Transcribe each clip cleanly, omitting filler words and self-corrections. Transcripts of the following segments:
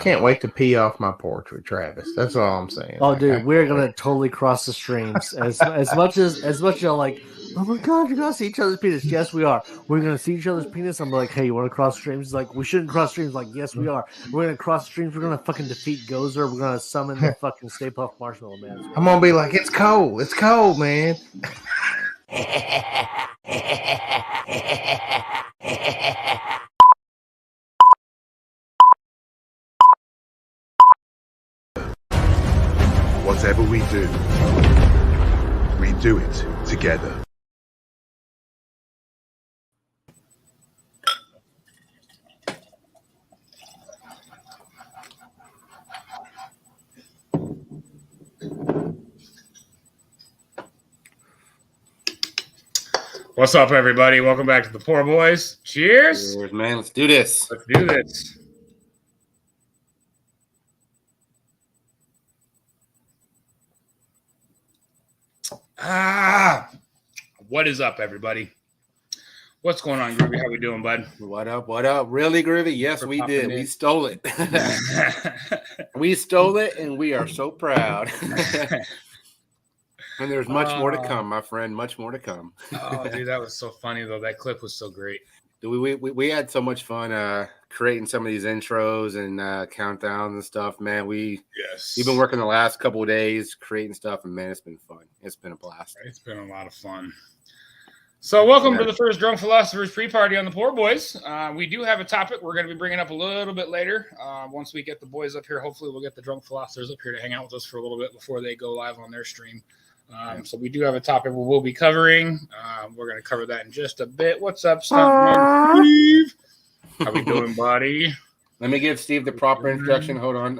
can't wait to pee off my porch with Travis. That's all I'm saying. Oh, dude, we're gonna totally cross the streams. As much as y'all like, oh my god, you're gonna see each other's penis. Yes, we are. We're gonna see each other's penis. I'm like, hey, you want to cross streams? He's like, we shouldn't cross streams. Like, yes, we are. We're gonna cross streams. We're gonna fucking defeat Gozer. We're gonna summon the fucking Stay Puft Marshmallow Man. I'm gonna be like, it's cold. It's cold, man. Whatever we do it together. What's up, everybody? Welcome back to the Pour Boyz. Cheers. Cheers, man. Let's do this. Let's do this. What is up, everybody? What's going on, Groovy? How we doing, bud? What up? What up? Really, Groovy? Yes, we did. We stole it. We stole it, and we are so proud. And there's much more to come, my friend. Much more to come. Oh, dude, that was so funny, though. That clip was so great. We had so much fun creating some of these intros and countdowns and stuff, man. We've been working the last couple of days creating stuff, and man, it's been fun. It's been a blast. It's been a lot of fun. So welcome to the first Drunk Philosophers pre-party on the Pour Boyz. We do have a topic we're going to be bringing up a little bit later. Once we get the boys up here, hopefully we'll get the Drunk Philosophers up here to hang out with us for a little bit before they go live on their stream. So we do have a topic we will be covering. We're going to cover that in just a bit. What's up, Stuntman Steve? How we doing, buddy? Let me give Steve the proper introduction. Hold on.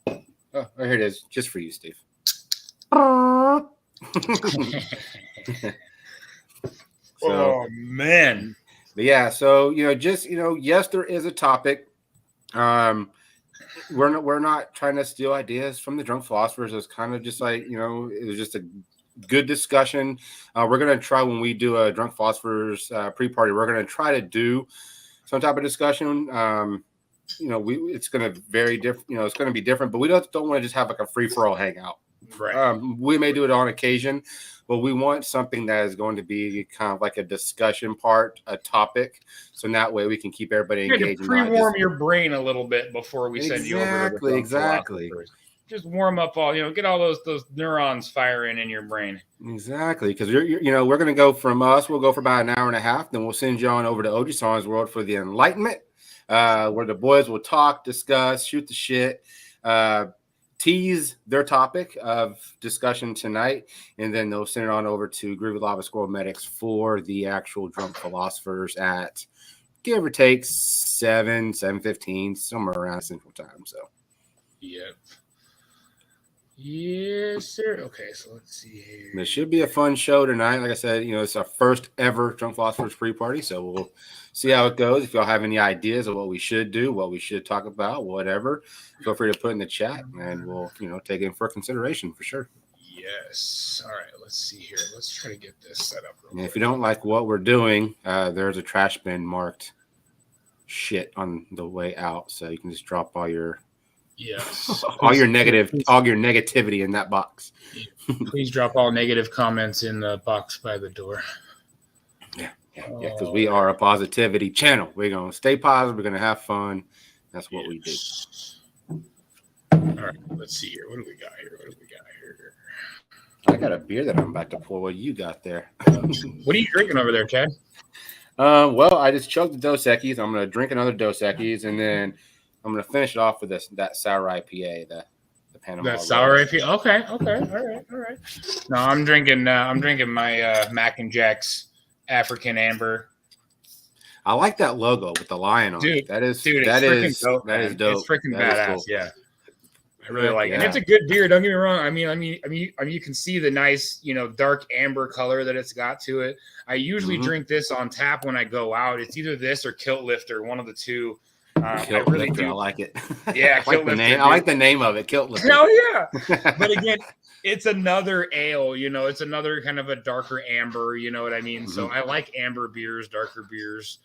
Oh, here it is. Just for you, Steve. Oh man. But yeah, so yes, there is a topic. We're not trying to steal ideas from the Drunk Philosophers. It's kind of just like, it was just a good discussion. We're gonna try when we do a Drunk Philosophers pre-party, we're gonna try to do some type of discussion. It's gonna vary different, it's gonna be different, but we don't want to just have like a free-for-all hangout. Right. We may do it on occasion, but we want something that is going to be kind of like a discussion part, a topic, so in that way we can keep everybody engaged. To pre-warm your brain a little bit before we send you over to the exactly. Just warm up all, get all those neurons firing in your brain. Exactly, because we're going to go from us. We'll go for about an hour and a half, then we'll send you on over to Ojisan's world for the enlightenment, where the boys will talk, discuss, shoot the shit. Tease their topic of discussion tonight, and then they'll send it on over to Groovy Lava Squirrel Medics for the actual Drunk Philosophers at give or take 7:15, somewhere around Central Time. So, yep. Yes, sir. Okay, so let's see here. It should be a fun show tonight. Like I said, it's our first ever Drunk Philosophers pre-party, so we'll see how it goes. If y'all have any ideas of what we should do, what we should talk about, whatever, feel free to put in the chat, and we'll, take it for consideration for sure. Yes. All right, let's see here. Let's try to get this set up. And if you don't like what we're doing, there's a trash bin marked shit on the way out, so you can just drop all your all your negativity in that box. Please drop all negative comments in the box by the door. Yeah, because we are a positivity channel. We're going to stay positive. We're going to have fun. That's what we do. All right, let's see here. What do we got here? I got a beer that I'm about to pour. What you got there? What are you drinking over there, Chad? Well, I just chugged the Dos Equis. I'm going to drink another Dos Equis, and then I'm going to finish it off with that sour IPA, the Panama. That sour IPA? Okay. All right. No, I'm drinking my Mac and Jack's African Amber. I like that logo with the lion on it. That is dope. It's freaking badass. Cool. Yeah, I really like it. And it's a good beer. Don't get me wrong. I mean, you can see the nice, dark amber color that it's got to it. I usually drink this on tap when I go out. It's either this or Kilt Lifter, one of the two. Kilt Lifter, I like it. Yeah, I like the name of it, Kilt Lifter. No, yeah. But again, it's another ale, it's another kind of a darker amber, you know what I mean? Mm-hmm. So I like amber beers, darker beers.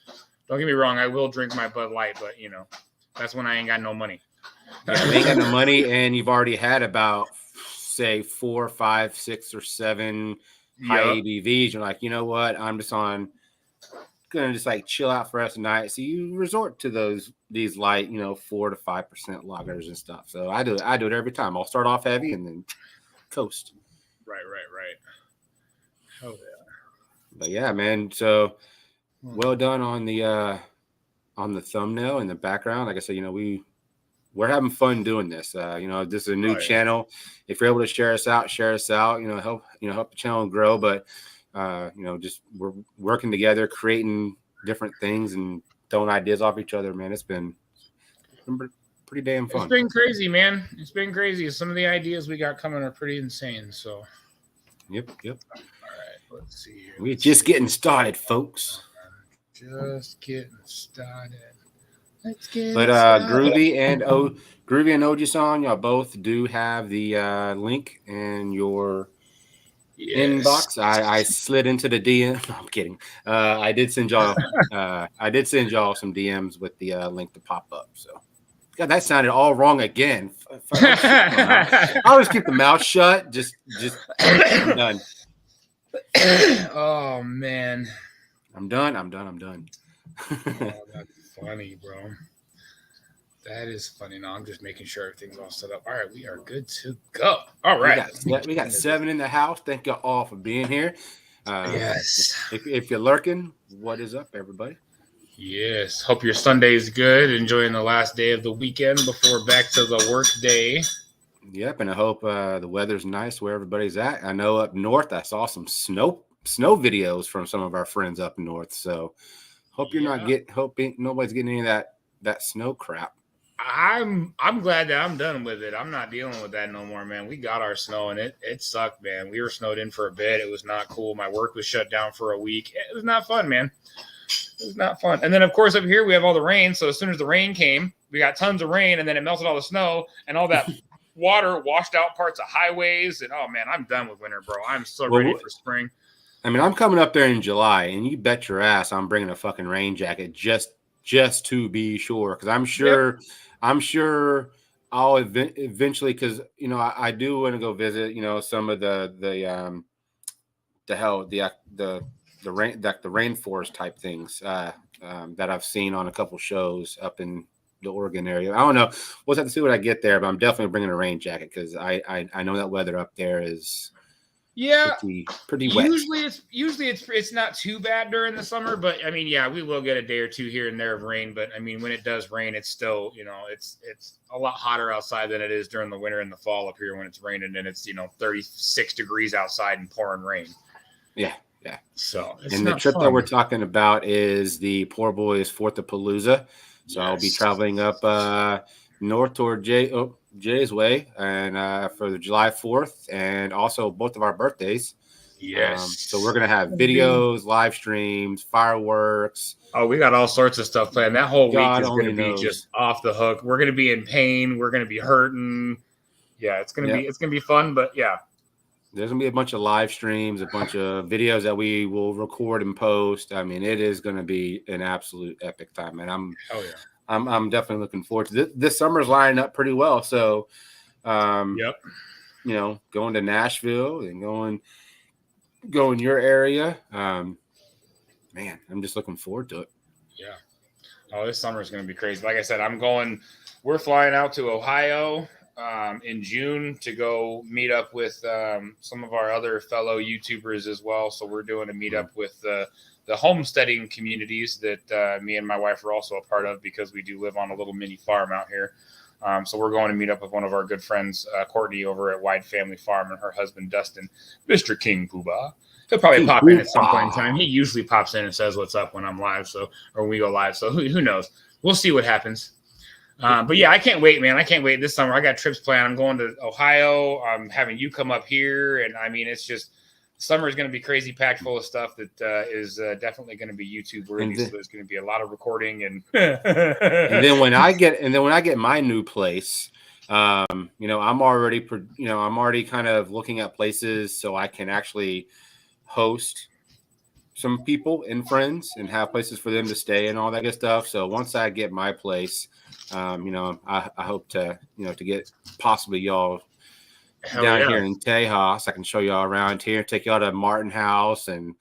Don't get me wrong, I will drink my Bud Light, but That's when I ain't got no money. Yeah, you ain't got no money, and you've already had about, say, 4, 5, 6, or 7 high ABVs. You're like, you know what? I'm just gonna just like chill out for us tonight. So you resort to these light, 4 to 5% lagers and stuff. So I do it every time. I'll start off heavy and then coast. Right. Hell yeah. But yeah, man. So well done on the thumbnail and the background. Like I said, we're having fun doing this. This is a new channel. If you're able to share us out, help the channel grow. But just we're working together, creating different things and throwing ideas off each other, man. It's been pretty damn fun. It's been crazy, man. It's been crazy. Some of the ideas we got coming are pretty insane. So Yep. All right, let's see here. We're just getting started, folks. Just getting started. Groovy and Ojisan, y'all both do have the link in your inbox. I slid into the DM. No, I'm kidding. I did send y'all some DMs with the link to pop up. So, God, that sounded all wrong again. I always keep the mouth shut. Just I'm done. Oh man, I'm done. Oh, that's funny, bro. That is funny. No, I'm just making sure everything's all set up. All right, we are good to go. All right. We got 7 in the house. Thank you all for being here. Yes. If you're lurking, what is up, everybody? Yes. Hope your Sunday's good. Enjoying the last day of the weekend before back to the work day. Yep, and I hope the weather's nice where everybody's at. I know up north I saw some snow videos from some of our friends up north. So hope nobody's getting any of that snow crap. I'm glad that I'm done with it. I'm not dealing with that no more, man. We got our snow and it sucked, man. We were snowed in for a bit. It was not cool. My work was shut down for a week. It was not fun, man. It was not fun. And then of course up here we have all the rain. So as soon as the rain came, we got tons of rain, and then it melted all the snow, and all that water washed out parts of highways. And oh man, I'm done with winter, bro. I'm so ready for spring. I mean, I'm coming up there in July, and you bet your ass I'm bringing a fucking rain jacket just to be sure, because I'm sure I'll eventually, because I do want to go visit some of the rainforest type things that I've seen on a couple shows up in the Oregon area. I don't know. We'll have to see what I get there, but I'm definitely bringing a rain jacket because I know that weather up there is pretty wet. Usually it's not too bad during the summer, but I mean, yeah, we will get a day or two here and there of rain. But I mean, when it does rain, it's still it's a lot hotter outside than it is during the winter and the fall up here when it's raining and it's 36 degrees outside and pouring rain. Yeah. So and the trip that we're talking about is the Pour Boyz 4th of Palooza. So I'll be traveling up north toward Jay's way, and for the July 4th, and also both of our birthdays. Yes. So we're gonna have videos, live streams, fireworks. Oh, we got all sorts of stuff planned. That whole week is gonna be just off the hook. We're gonna be in pain. We're gonna be hurting. Yeah, it's gonna be fun, but yeah. There's gonna be a bunch of live streams, a bunch of videos that we will record and post. I mean, it is gonna be an absolute epic time, and I'm definitely looking forward to this summer's lining up pretty well. So, going to Nashville and going your area, man, I'm just looking forward to it. Yeah. Oh, this summer is going to be crazy. Like I said, we're flying out to Ohio in June to go meet up with some of our other fellow YouTubers as well. So we're doing a meetup with the homesteading communities that me and my wife are also a part of, because we do live on a little mini farm out here. So we're going to meet up with one of our good friends, Courtney, over at Wide Family Farm, and her husband, Dustin, Mr. King Poobah. He'll probably pop in at some point in time. He usually pops in and says what's up when I'm live, or when we go live. So who knows? We'll see what happens. But yeah, I can't wait, man. I can't wait this summer. I got trips planned. I'm going to Ohio. I'm having you come up here. And I mean, it's just, summer is going to be crazy packed full of stuff that is definitely going to be YouTube worthy. So there's going to be a lot of recording and then when I get my new place, I'm already kind of looking at places so I can actually host some people and friends and have places for them to stay and all that good stuff. So once I get my place, I hope to to get possibly y'all Hell down yeah. here in Tejas. I can show y'all around here, take y'all to Martin House, and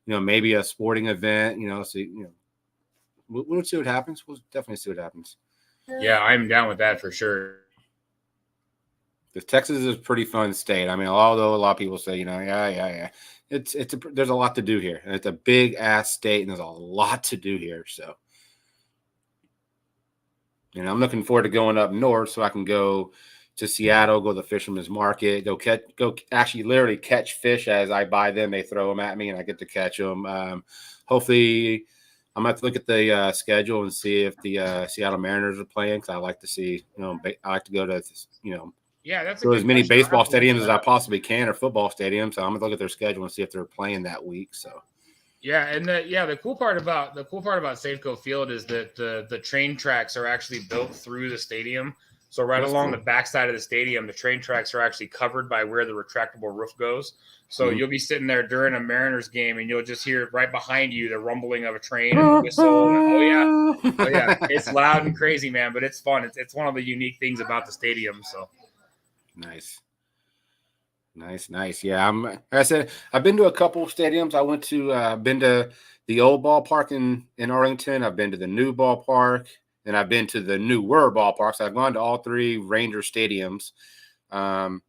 maybe a sporting event. So we'll see what happens. We'll definitely see what happens. Yeah, I'm down with that for sure. Because Texas is a pretty fun state. I mean, although a lot of people say, yeah, there's a lot to do here, and it's a big ass state, and there's a lot to do here. So, I'm looking forward to going up north so I can go to Seattle, go to the fisherman's market, go actually literally catch fish as I buy them. They throw them at me, and I get to catch them. Hopefully, I'm gonna have to look at the schedule and see if the Seattle Mariners are playing, because I like to see, I like to go to, Yeah, that's go as many baseball stadiums as I possibly can, or football stadiums. So I'm gonna look at their schedule and see if they're playing that week. So. Yeah, and the cool part about Safeco Field is that the train tracks are actually built through the stadium. So along the backside of the stadium, the train tracks are actually covered by where the retractable roof goes. So you'll be sitting there during a Mariners game, and you'll just hear right behind you the rumbling of a train and a whistle. And, oh yeah, it's loud and crazy, man, but it's fun. It's one of the unique things about the stadium. So nice. Yeah, like I said, I've been to a couple of stadiums. I went to been to the old ballpark in Arlington. I've been to the new ballpark, and I've been to the newer ballparks. I've gone to all three Ranger stadiums. I've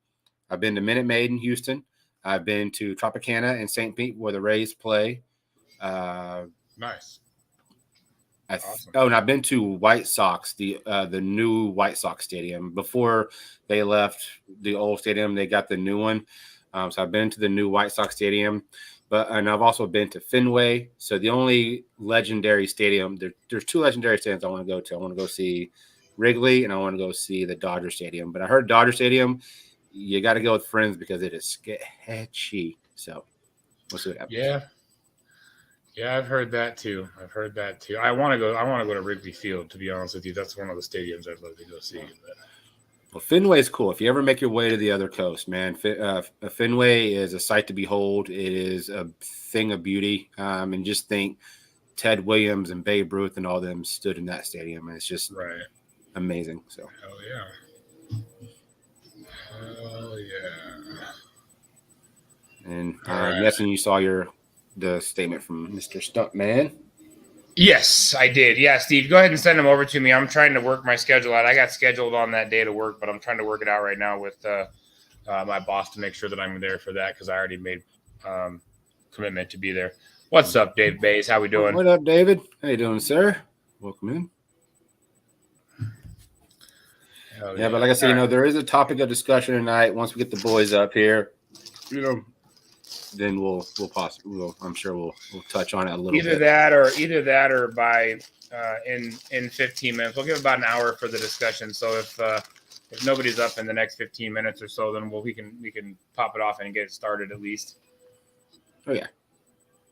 been to Minute Maid in Houston. I've been to Tropicana in St. Pete, where the Rays play. Nice. Awesome. And I've been to White Sox, the new White Sox stadium. Before they left the old stadium, they got the new one. So I've been to the new White Sox stadium, and I've also been to Fenway. So the only legendary stadium, there's two legendary stadiums I want to go to. I want to go see Wrigley, and I want to go see the Dodger Stadium. But I heard Dodger Stadium, you got to go with friends because it is sketchy. So we'll see what happens. Yeah, I've heard that too. I want to go to Wrigley Field, to be honest with you. That's one of the stadiums I'd love to go see. Well, Fenway is cool. If you ever make your way to the other coast, man, Fenway is a sight to behold. It is a thing of beauty. And just think Ted Williams and Babe Ruth and all them stood in that stadium. And it's just amazing. So Hell yeah. And I'm guessing you saw the statement from Mr. Stuntman. Yes, I did. Yeah, Steve, go ahead and send them over to me. I'm trying to work my schedule out. I got scheduled on that day to work, but I'm trying to work it out right now with my boss to make sure that I'm there for that, because I already made commitment to be there. What's up, Dave Bays? How we doing? What up, David? How you doing, sir? Welcome in. Yeah, but like I said, there is a topic of discussion tonight. Once we get the boys up here, then I'm sure we'll touch on it a little bit. Either that or by in 15 minutes. We'll give about an hour for the discussion. So if nobody's up in the next 15 minutes or so, then we can pop it off and get it started at least. Oh yeah.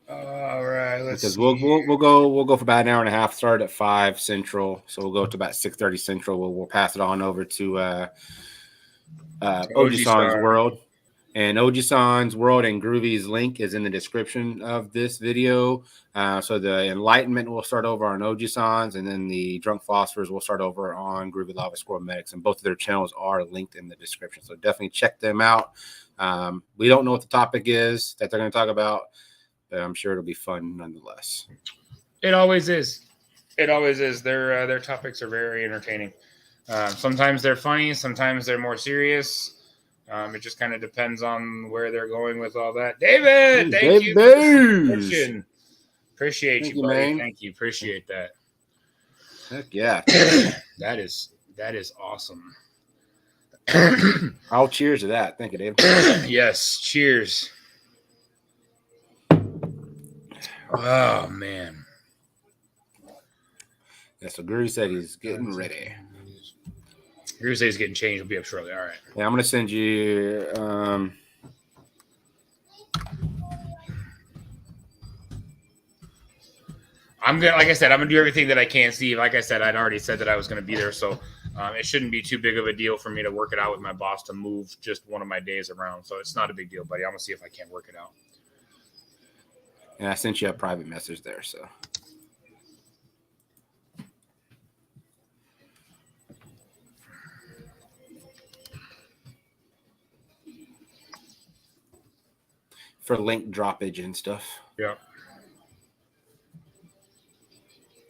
All right. Because we'll go for about an hour and a half. Start at 5 Central, so we'll go to about 6:30 Central. We'll pass it on over to Ojisan's World. And Ojisan's World and Groovy's link is in the description of this video. So the Enlightenment will start over on Ojisan's, and then the Drunk Philosophers will start over on Groovy Lava Squirrel Medics. And both of their channels are linked in the description. So definitely check them out. We don't know what the topic is that they're going to talk about, but I'm sure it'll be fun nonetheless. It always is. Their topics are very entertaining. Sometimes they're funny. Sometimes they're more serious. It just kind of depends on where they're going with all that. David, thank you. Appreciate you, buddy. Man. Thank you. Appreciate that. Heck yeah. That is awesome. I'll cheers to that. Thank you, Dave. Yes, cheers. Oh man. Yeah, so Guru said he's getting ready. Guru said he's getting changed. He'll be up shortly. All right. Yeah, I'm gonna send you I'm gonna, like I said, I'm gonna do everything that I can, Steve. Like I said, I'd already said that I was gonna be there, so it shouldn't be too big of a deal for me to work it out with my boss to move just one of my days around. So it's not a big deal, buddy. I'm gonna see if I can work it out. And I sent you a private message there, so. for link droppage and stuff. Yep.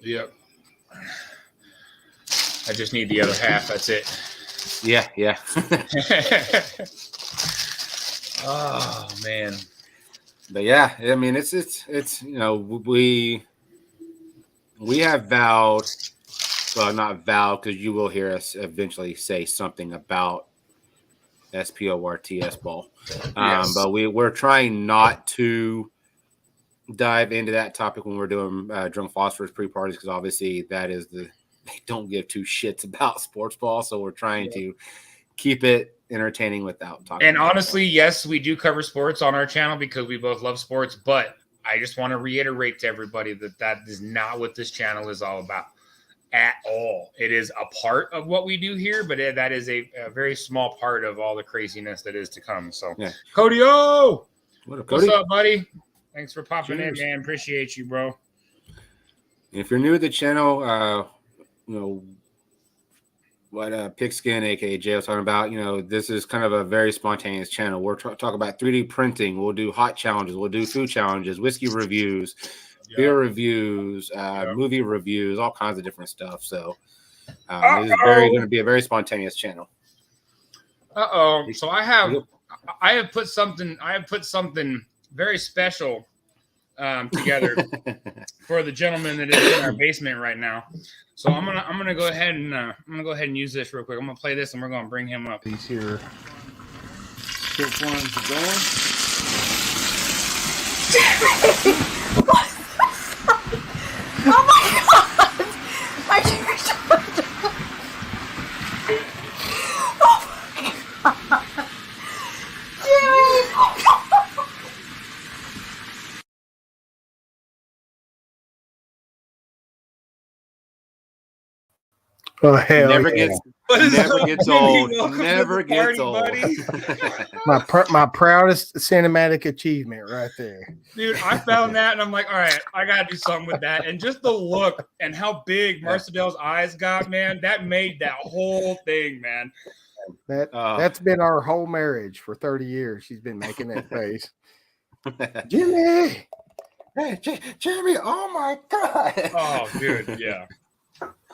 Yep. I just need the other half. That's it. Yeah. Oh man. But yeah, I mean, it's we have vowed, well, not vowed, because you will hear us eventually say something about SPORTS ball. Yes. But we're trying not to dive into that topic when we're doing Drunk Philosophers pre-parties, because obviously they don't give two shits about sports ball. So we're trying to keep it entertaining without talking. And honestly, yes, we do cover sports on our channel because we both love sports, but I just want to reiterate to everybody that is not what this channel is all about at all. It is a part of what we do here, but that is a very small part of all the craziness that is to come. So, yeah. Cody O! What's up, buddy? Thanks for popping Cheers. in, man. Appreciate you, bro. If you're new to the channel, what Pigskin, aka Jay, was talking about, this is kind of a very spontaneous channel. We're talking about 3D printing. We'll do hot challenges. We'll do food challenges, whiskey reviews, beer reviews, movie reviews, all kinds of different stuff. So it is going to be a very spontaneous channel. So I have put something very special together for the gentleman that is in our basement right now. So I'm gonna go ahead and use this real quick. I'm gonna play this and we're gonna bring him up. These here Which ones are going? Oh my god! I can't. Oh my god! Jimmy! Oh hell! Never yeah. gets old. Never gets old. Buddy. my proudest cinematic achievement right there. Dude, I found that and I'm like, all right, I gotta do something with that. And just the look and how big Marcedel's eyes got, man, that made that whole thing, man. That's been our whole marriage for 30 years. She's been making that face. Jimmy, hey, Jimmy! Oh my god! Oh, dude, yeah.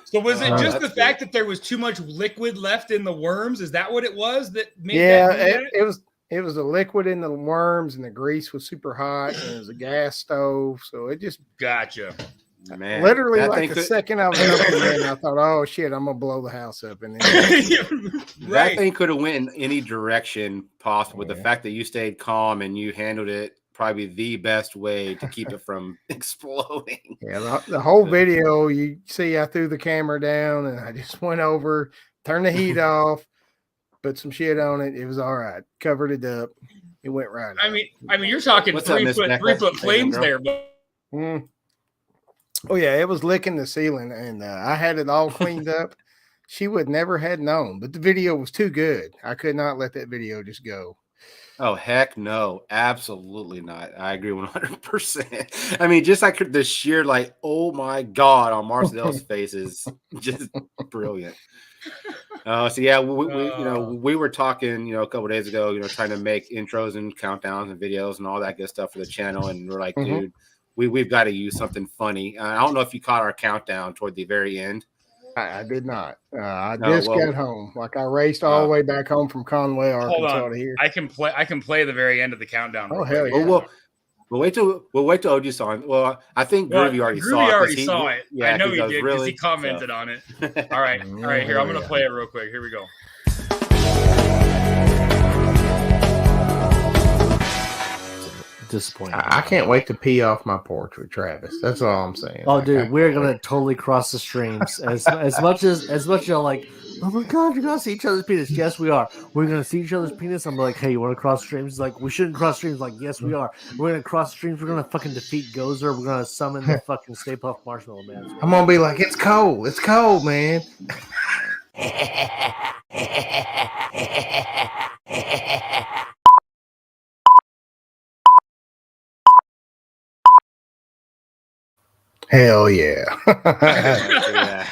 So was it just the fact that there was too much liquid left in the worms? Is that what it was that made that? It was the liquid in the worms, and the grease was super hot, and it was a gas stove, so it just gotcha. Man, literally like the second I was opening, I thought, oh shit, I'm gonna blow the house up, and then that thing could have went in any direction possible. With the fact that you stayed calm and you handled it probably the best way to keep it from exploding. Yeah, the whole video, you see I threw the camera down and I just went over, turned the heat off, put some shit on it. It was all right. Covered it up. It went right. I mean, you're talking What's 3 up, foot, Miss 3 foot Becca? flames there, but Oh yeah, it was licking the ceiling, and I had it all cleaned up. She would never had known, but the video was too good. I could not let that video just go. Oh, heck no. Absolutely not. I agree 100%. I mean, just like the sheer, like, oh my God, on Marcel's face is just brilliant. So yeah, we were talking, a couple of days ago, trying to make intros and countdowns and videos and all that good stuff for the channel. And we're like, dude, we've got to use something funny. I don't know if you caught our countdown toward the very end. I did not. I just got home. Like I raced all the way back home from Conway, Arkansas to here. I can play the very end of the countdown. Oh hell yeah! We'll wait till Ojisan. Well, I think Groovy already saw it. Yeah, I know he did because he commented on it. All right. Here, I'm gonna play it real quick. Here we go. Disappointing. I can't wait to pee off my porch with Travis. That's all I'm saying. Oh, dude, we're gonna totally cross the streams. As much y'all like, oh my god, you're gonna see each other's penis. Yes, we are. We're gonna see each other's penis. I'm like, hey, you want to cross streams? He's like, we shouldn't cross streams. Like, yes, we are. We're gonna cross streams. We're gonna fucking defeat Gozer. We're gonna summon the fucking Stay Puft Marshmallow Man. I'm gonna be like, it's cold. It's cold, man. Hell yeah. That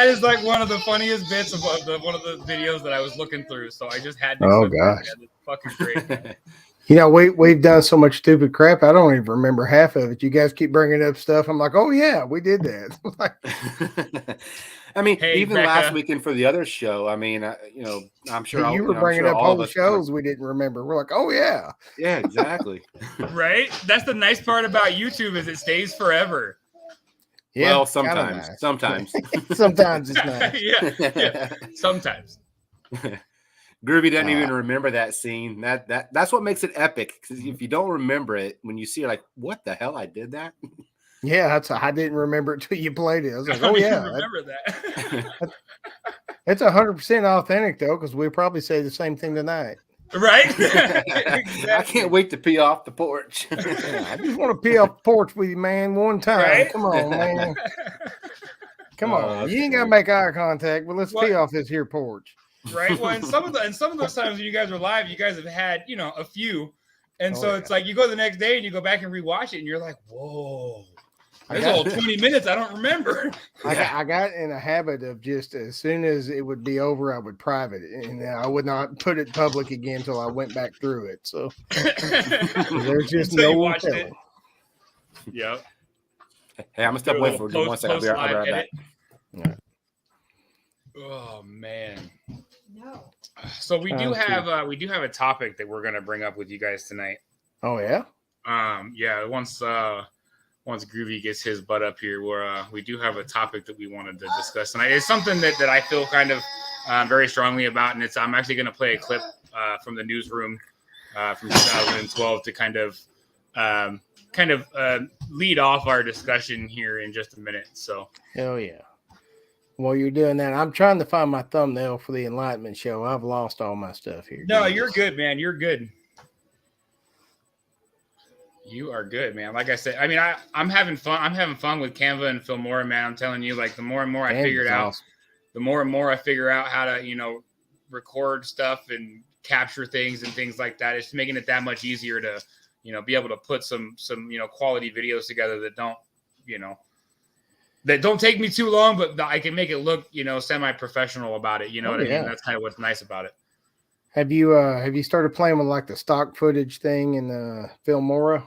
is like one of the funniest bits of one of the videos that I was looking through. So I just had to. Oh gosh. It's fucking great. You know, we've done so much stupid crap. I don't even remember half of it. You guys keep bringing up stuff. I'm like, oh yeah, we did that. Like, I mean, Hey, even Becca. last weekend for the other show. I mean, I'm sure you were I'm bringing sure up all of whole us. shows we didn't remember. We're like, oh yeah, Yeah, exactly. Right? That's the nice part about YouTube is it stays forever. yeah. Well, kinda sometimes. sometimes it's nice. yeah. Sometimes. Groovy doesn't even remember that scene. That's what makes it epic. Because if you don't remember it, when you see it, like, what the hell? I did that. Yeah, I didn't remember it till you played it. I was like, I oh don't yeah, even remember that. it's 100% authentic though, because we probably say the same thing tonight. Right? Exactly. I can't wait to pee off the porch. Yeah, I just want to pee off the porch with you, man, one time. Right? Come on, man. Come on. You ain't gotta funny. make eye contact, but let's pee off this here porch. Right. Well, and some of those times when you guys are live, you guys have had, a few. And so it's like you go the next day and you go back and rewatch it and you're like, whoa. There's all 20 minutes I don't remember. I got in a habit of just as soon as it would be over, I would private it, and I would not put it public again until I went back through it. So there's just Until you no watched telling. it. Yep. Hey, I'm gonna step away for 1 second. I'll be right back. Yeah. Oh man. No. So we do have a topic that we're gonna bring up with you guys tonight. Oh yeah. Yeah. Once Groovy gets his butt up here, we do have a topic that we wanted to discuss tonight. It's something that I feel kind of very strongly about, and I'm actually going to play a clip from the newsroom from 2012 to kind of lead off our discussion here in just a minute. So, Oh yeah. While you're doing that, I'm trying to find my thumbnail for the Enlightenment show. I've lost all my stuff here. no, you're good, man. You're good. You are good, man. Like I said, I mean, I'm having fun. I'm having fun with Canva and Filmora, man. I'm telling you, like the more and more I figure it out, the more and more I figure out how to, record stuff and capture things and things like that. It's making it that much easier to, be able to put some quality videos together that don't take me too long, but I can make it look, semi-professional about it. You know what I mean? That's kind of what's nice about it. Have you started playing with like the stock footage thing in Filmora?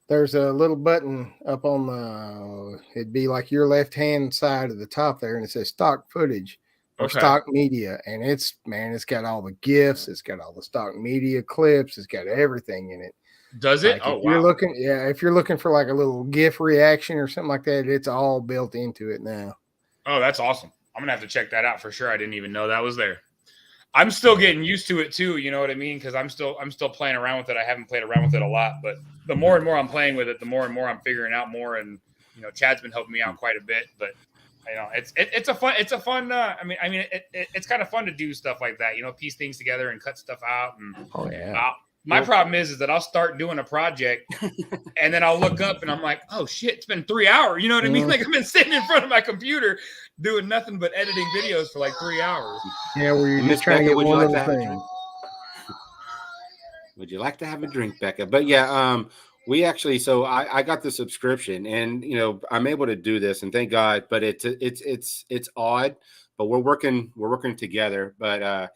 There's a little button up on it'd be like your left hand side of the top there, and it says stock footage or stock media, and it's got all the GIFs, it's got all the stock media clips, it's got everything in it. Does it? Like if you're looking for like a little GIF reaction or something like that, it's all built into it now. Oh, that's awesome. I'm gonna have to check that out for sure. I didn't even know that was there. I'm still getting used to it too, you know what I mean? Because I'm still playing around with it. I haven't played around with it a lot, but the more and more I'm playing with it, the more and more I'm figuring out more. And Chad's been helping me out quite a bit. But it's a fun. It's kind of fun to do stuff like that. Piece things together and cut stuff out. And my problem is that I'll start doing a project and then I'll look up and I'm like, oh shit, it's been 3 hours. You know what I mean? Like I've been sitting in front of my computer doing nothing but editing videos for like 3 hours. Yeah, where you're just trying to get one little thing. Would you like to have a drink, Becca? But yeah, we actually, so I got the subscription, and I'm able to do this, and thank God. But it's odd, but we're working together. But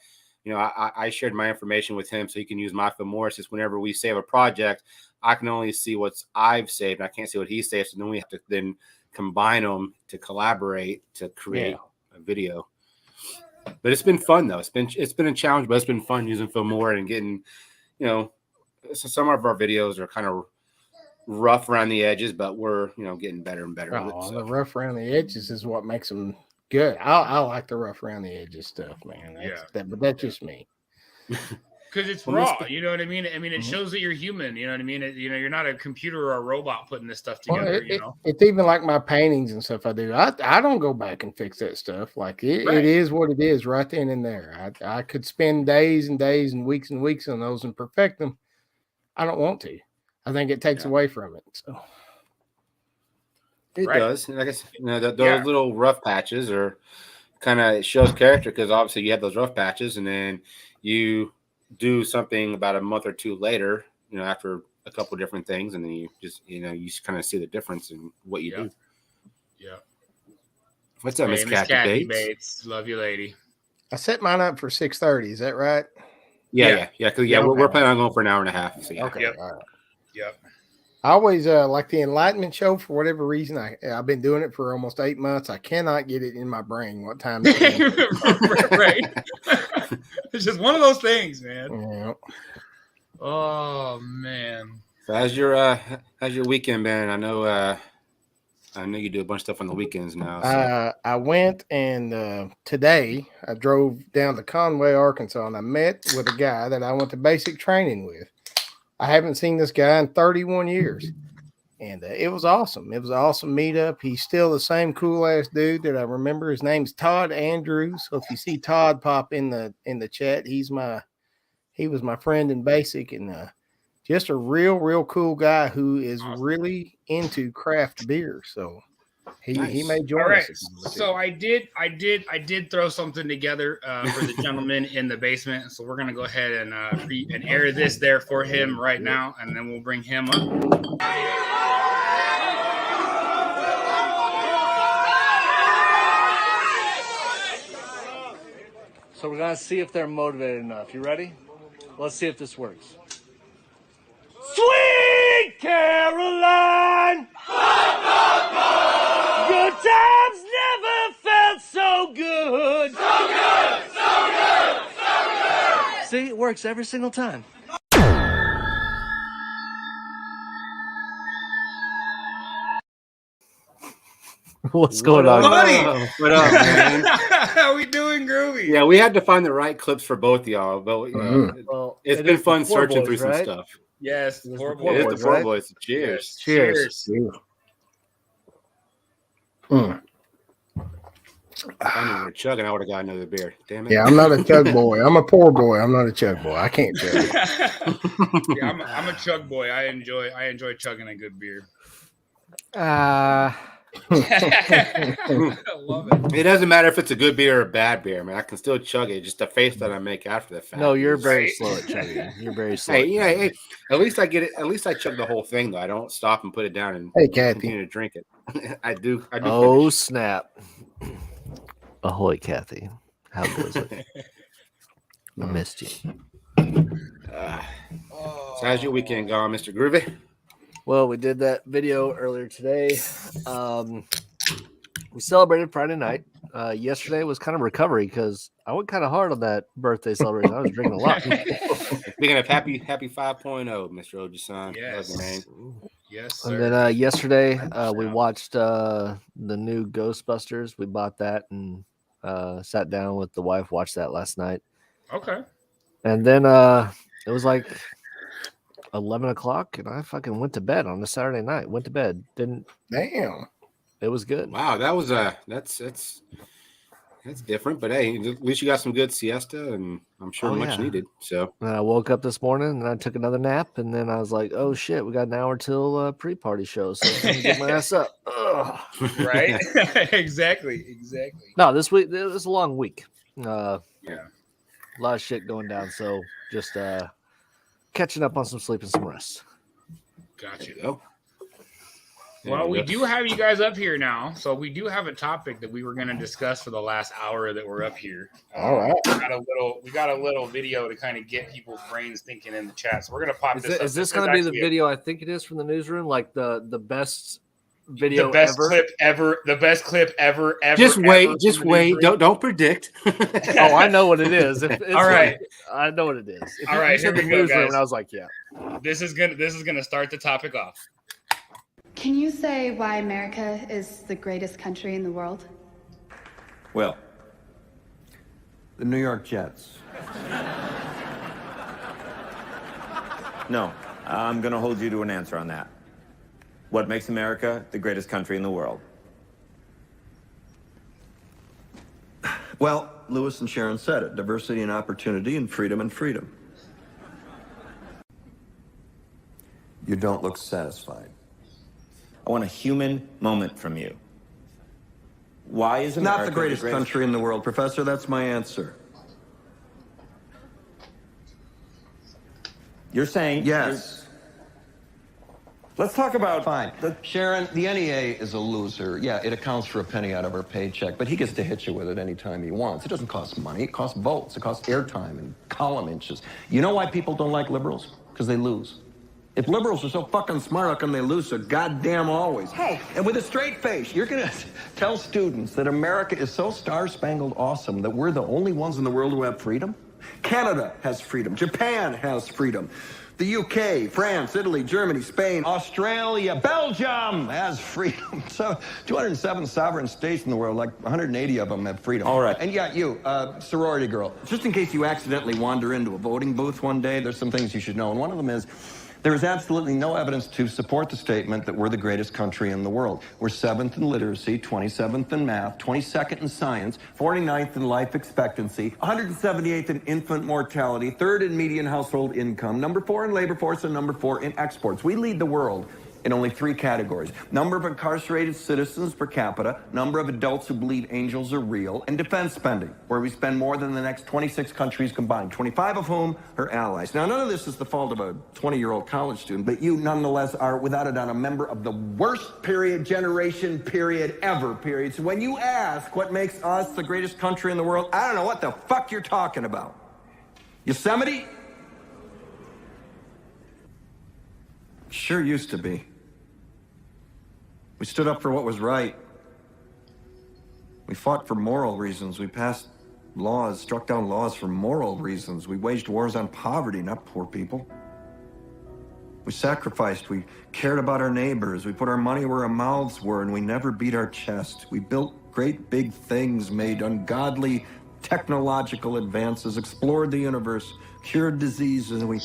I shared my information with him so he can use my Filmora. Just whenever we save a project, I can only see what I've saved. I can't see what he saved. So then we have to then combine them to collaborate to create a video. But it's been fun though. It's been a challenge, but it's been fun using Filmora and getting, so some of our videos are kind of rough around the edges, but we're getting better and better. The rough around the edges is what makes them good. I like the rough around the edges stuff, man. But that's just me. Because it's raw, you know what I mean? I mean, it shows that you're human, you know what I mean? You're not a computer or a robot putting this stuff together, It's even like my paintings and stuff I do. I don't go back and fix that stuff. Like it is what it is right then and there. I could spend days and days and weeks on those and perfect them. I don't want to. I think it takes away from it. So it does. And I guess those little rough patches are kind of shows character, because obviously you have those rough patches and then you do something about a month or two later, after a couple of different things, and then you just you kind of see the difference in what you do. Yeah. What's up, Miss Kathy Bates? Love you, lady. I set mine up for 6:30. Is that right? Yeah. Because we're planning on going for an hour and a half. So yeah. Okay. Yep. All right. Yep. I always like the Enlightenment show for whatever reason. I've been doing it for almost 8 months. I cannot get it in my brain what time it is. Right. It's just one of those things, man. Yeah. Oh man. So how's your weekend been? I know you do a bunch of stuff on the weekends now. So. I went and today I drove down to Conway, Arkansas, and I met with a guy that I went to basic training with. I haven't seen this guy in 31 years, and it was awesome. It was an awesome meetup. He's still the same cool ass dude that I remember. His name's Todd Andrews. So if you see Todd pop in the chat, he was my friend in basic, and just a real cool guy who is really into craft beer. So he may join All right. us. So I did throw something together for the gentleman in the basement. So we're gonna go ahead and air this there for him right now, and then we'll bring him up. So we're gonna see if they're motivated enough. You ready? Let's see if this works. Sweet Caroline! Good times never felt so good! So good! So good! So good! See, it works every single time. What's going on? Buddy! What up, man? How we doing, Groovy? Yeah, we had to find the right clips for both of y'all, but Well, it's it been is fun the Pour searching Boyz, through some right? stuff. Yes, It is Pour the Pour It is Boyz. the Boyz, Pour right? Boyz. Cheers. Cheers. Mm. I knew we were chugging. I would have got another beer. Damn it. Yeah, I'm not a chug boy. I'm a poor boy. I'm not a chug boy. I can't chug. Yeah, I'm a chug boy. I enjoy chugging a good beer. Uh, I love it. It doesn't matter if it's a good beer or a bad beer, man. I can still chug it. Just the face that I make after the fact. no, you're very Right. slow at chugging. You're very slow. Hey, hey, at least I get it. At least I chug the whole thing, though. I don't stop and put it down and Hey, Kathy. continue to drink it. I do. Oh, finish. snap. Ahoy, Kathy. How goes it? I missed you. So how's your weekend going, Mr. Groovy? Well, we did that video earlier today. We celebrated Friday night. Yesterday was kind of recovery because I went kind of hard on that birthday celebration. I was drinking a lot. Speaking of happy 5.0, Mr. Ojisan. Yes. Love you, man. Yes, sir. And then yesterday we watched the new Ghostbusters. We bought that and sat down with the wife, watched that last night. Okay. And then it was like 11 o'clock and I fucking went to bed on a Saturday night. Went to bed. Didn't. Damn. It was good. Wow, that was that's different, but hey, at least you got some good siesta, and I'm sure much needed. So And I woke up this morning and I took another nap, and then I was like, "Oh shit, we got an hour till pre-party show, so I'm gonna get my ass up." Ugh. Right. Exactly. No, this week it was a long week. Yeah. A lot of shit going down, so just catching up on some sleep and some rest. Gotcha. go. Well, we do have you guys up here now, so we do have a topic that we were going to discuss for the last hour that we're up here. All right. We got a little video to kind of get people's brains thinking in the chat. So we're going to pop this. Is this going to be the video I think it is from the newsroom, like the best video the best ever? clip ever? The best clip ever. Just wait. ever Just from the wait. newsroom? Don't predict. Oh, I know what it is. All right. I know what it is. If All you right, said here the we go, newsroom, guys. and I was like, yeah. This is gonna start the topic off. Can you say why America is the greatest country in the world? Well, the New York Jets. No, I'm going to hold you to an answer on that. What makes America the greatest country in the world? Well, Lewis and Sharon said it. Diversity and opportunity and freedom and freedom. You don't look satisfied. I want a human moment from you. Why is America Not the greatest country in the world, Professor. That's my answer. You're saying Yes. Let's talk about Fine. Sharon, the NEA is a loser. Yeah, it accounts for a penny out of her paycheck, but he gets to hit you with it anytime he wants. It doesn't cost money. It costs votes. It costs airtime and column inches. You know why people don't like liberals? Because they lose. If liberals are so fucking smart, how come they lose so goddamn always? Hey, and with a straight face, you're going to tell students that America is so star-spangled awesome that we're the only ones in the world who have freedom? Canada has freedom. Japan has freedom. The UK, France, Italy, Germany, Spain, Australia, Belgium has freedom. So 207 sovereign states in the world, like 180 of them have freedom. All right. And yeah, you, sorority girl, just in case you accidentally wander into a voting booth one day, there's some things you should know. And one of them is, there is absolutely no evidence to support the statement that we're the greatest country in the world. We're 7th in literacy, 27th in math, 22nd in science, 49th in life expectancy, 178th in infant mortality, 3rd in median household income, number 4 in labor force, and number 4 in exports. We lead the world in only 3 categories: number of incarcerated citizens per capita, number of adults who believe angels are real, and defense spending, where we spend more than the next 26 countries combined, 25 of whom are allies. Now, none of this is the fault of a 20-year-old college student, but you nonetheless are, without a doubt, a member of the worst generation ever. So when you ask what makes us the greatest country in the world, I don't know what the fuck you're talking about. Yosemite? Sure used to be. We stood up for what was right. We fought for moral reasons. We passed laws, struck down laws for moral reasons. We waged wars on poverty, not poor people. We sacrificed. We cared about our neighbors. We put our money where our mouths were, and we never beat our chest. We built great big things, made ungodly technological advances, explored the universe, cured diseases, and we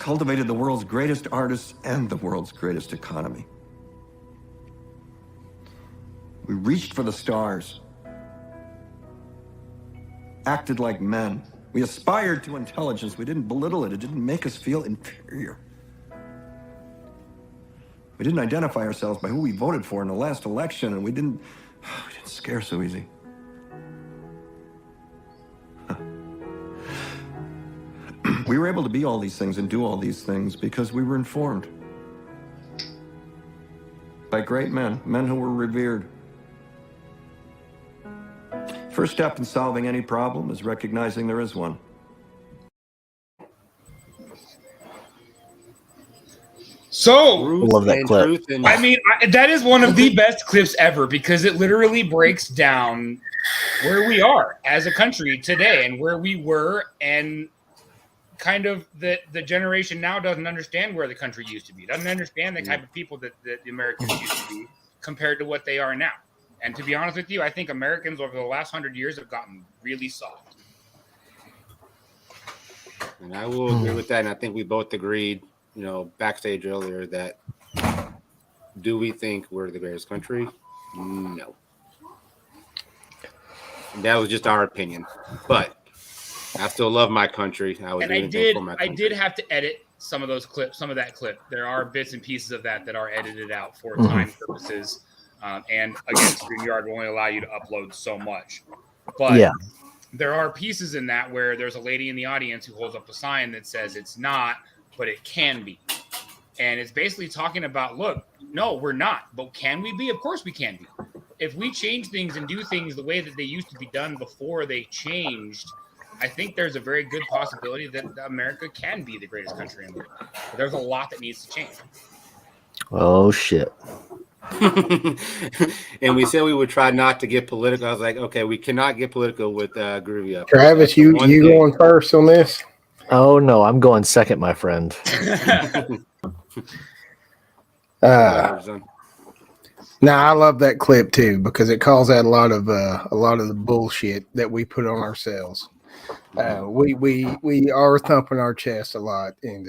cultivated the world's greatest artists and the world's greatest economy. We reached for the stars, acted like men. We aspired to intelligence. We didn't belittle it. It didn't make us feel inferior. We didn't identify ourselves by who we voted for in the last election, and we didn't scare so easy. We were able to be all these things and do all these things because we were informed by great men who were revered. First step in solving any problem is recognizing there is one. So, Love that clip. I mean, that is one of the best clips ever because it literally breaks down where we are as a country today and where we were, and kind of the generation now doesn't understand where the country used to be, doesn't understand the type of people that the Americans used to be compared to what they are now. And to be honest with you, I think Americans over the last 100 years have gotten really soft. And I will agree with that. And I think we both agreed, backstage earlier that do we think we're the greatest country? No. And that was just our opinion. But I still love my country. I did have to edit some of those clips, some of that clip. There are bits and pieces of that are edited out for time purposes. And again, StreamYard will only allow you to upload so much. But there are pieces in that where there's a lady in the audience who holds up a sign that says it's not, but it can be. And it's basically talking about, look, no, we're not. But can we be? Of course we can be. If we change things and do things the way that they used to be done before they changed, I think there's a very good possibility that America can be the greatest country in the world. But there's a lot that needs to change. Oh, shit. And we said we would try not to get political. I was like, okay, we cannot get political with Groovy up. Travis, you going first on this? Oh, no, I'm going second, my friend. I love that clip too because it calls out a lot of the bullshit that we put on ourselves. We are thumping our chest a lot, and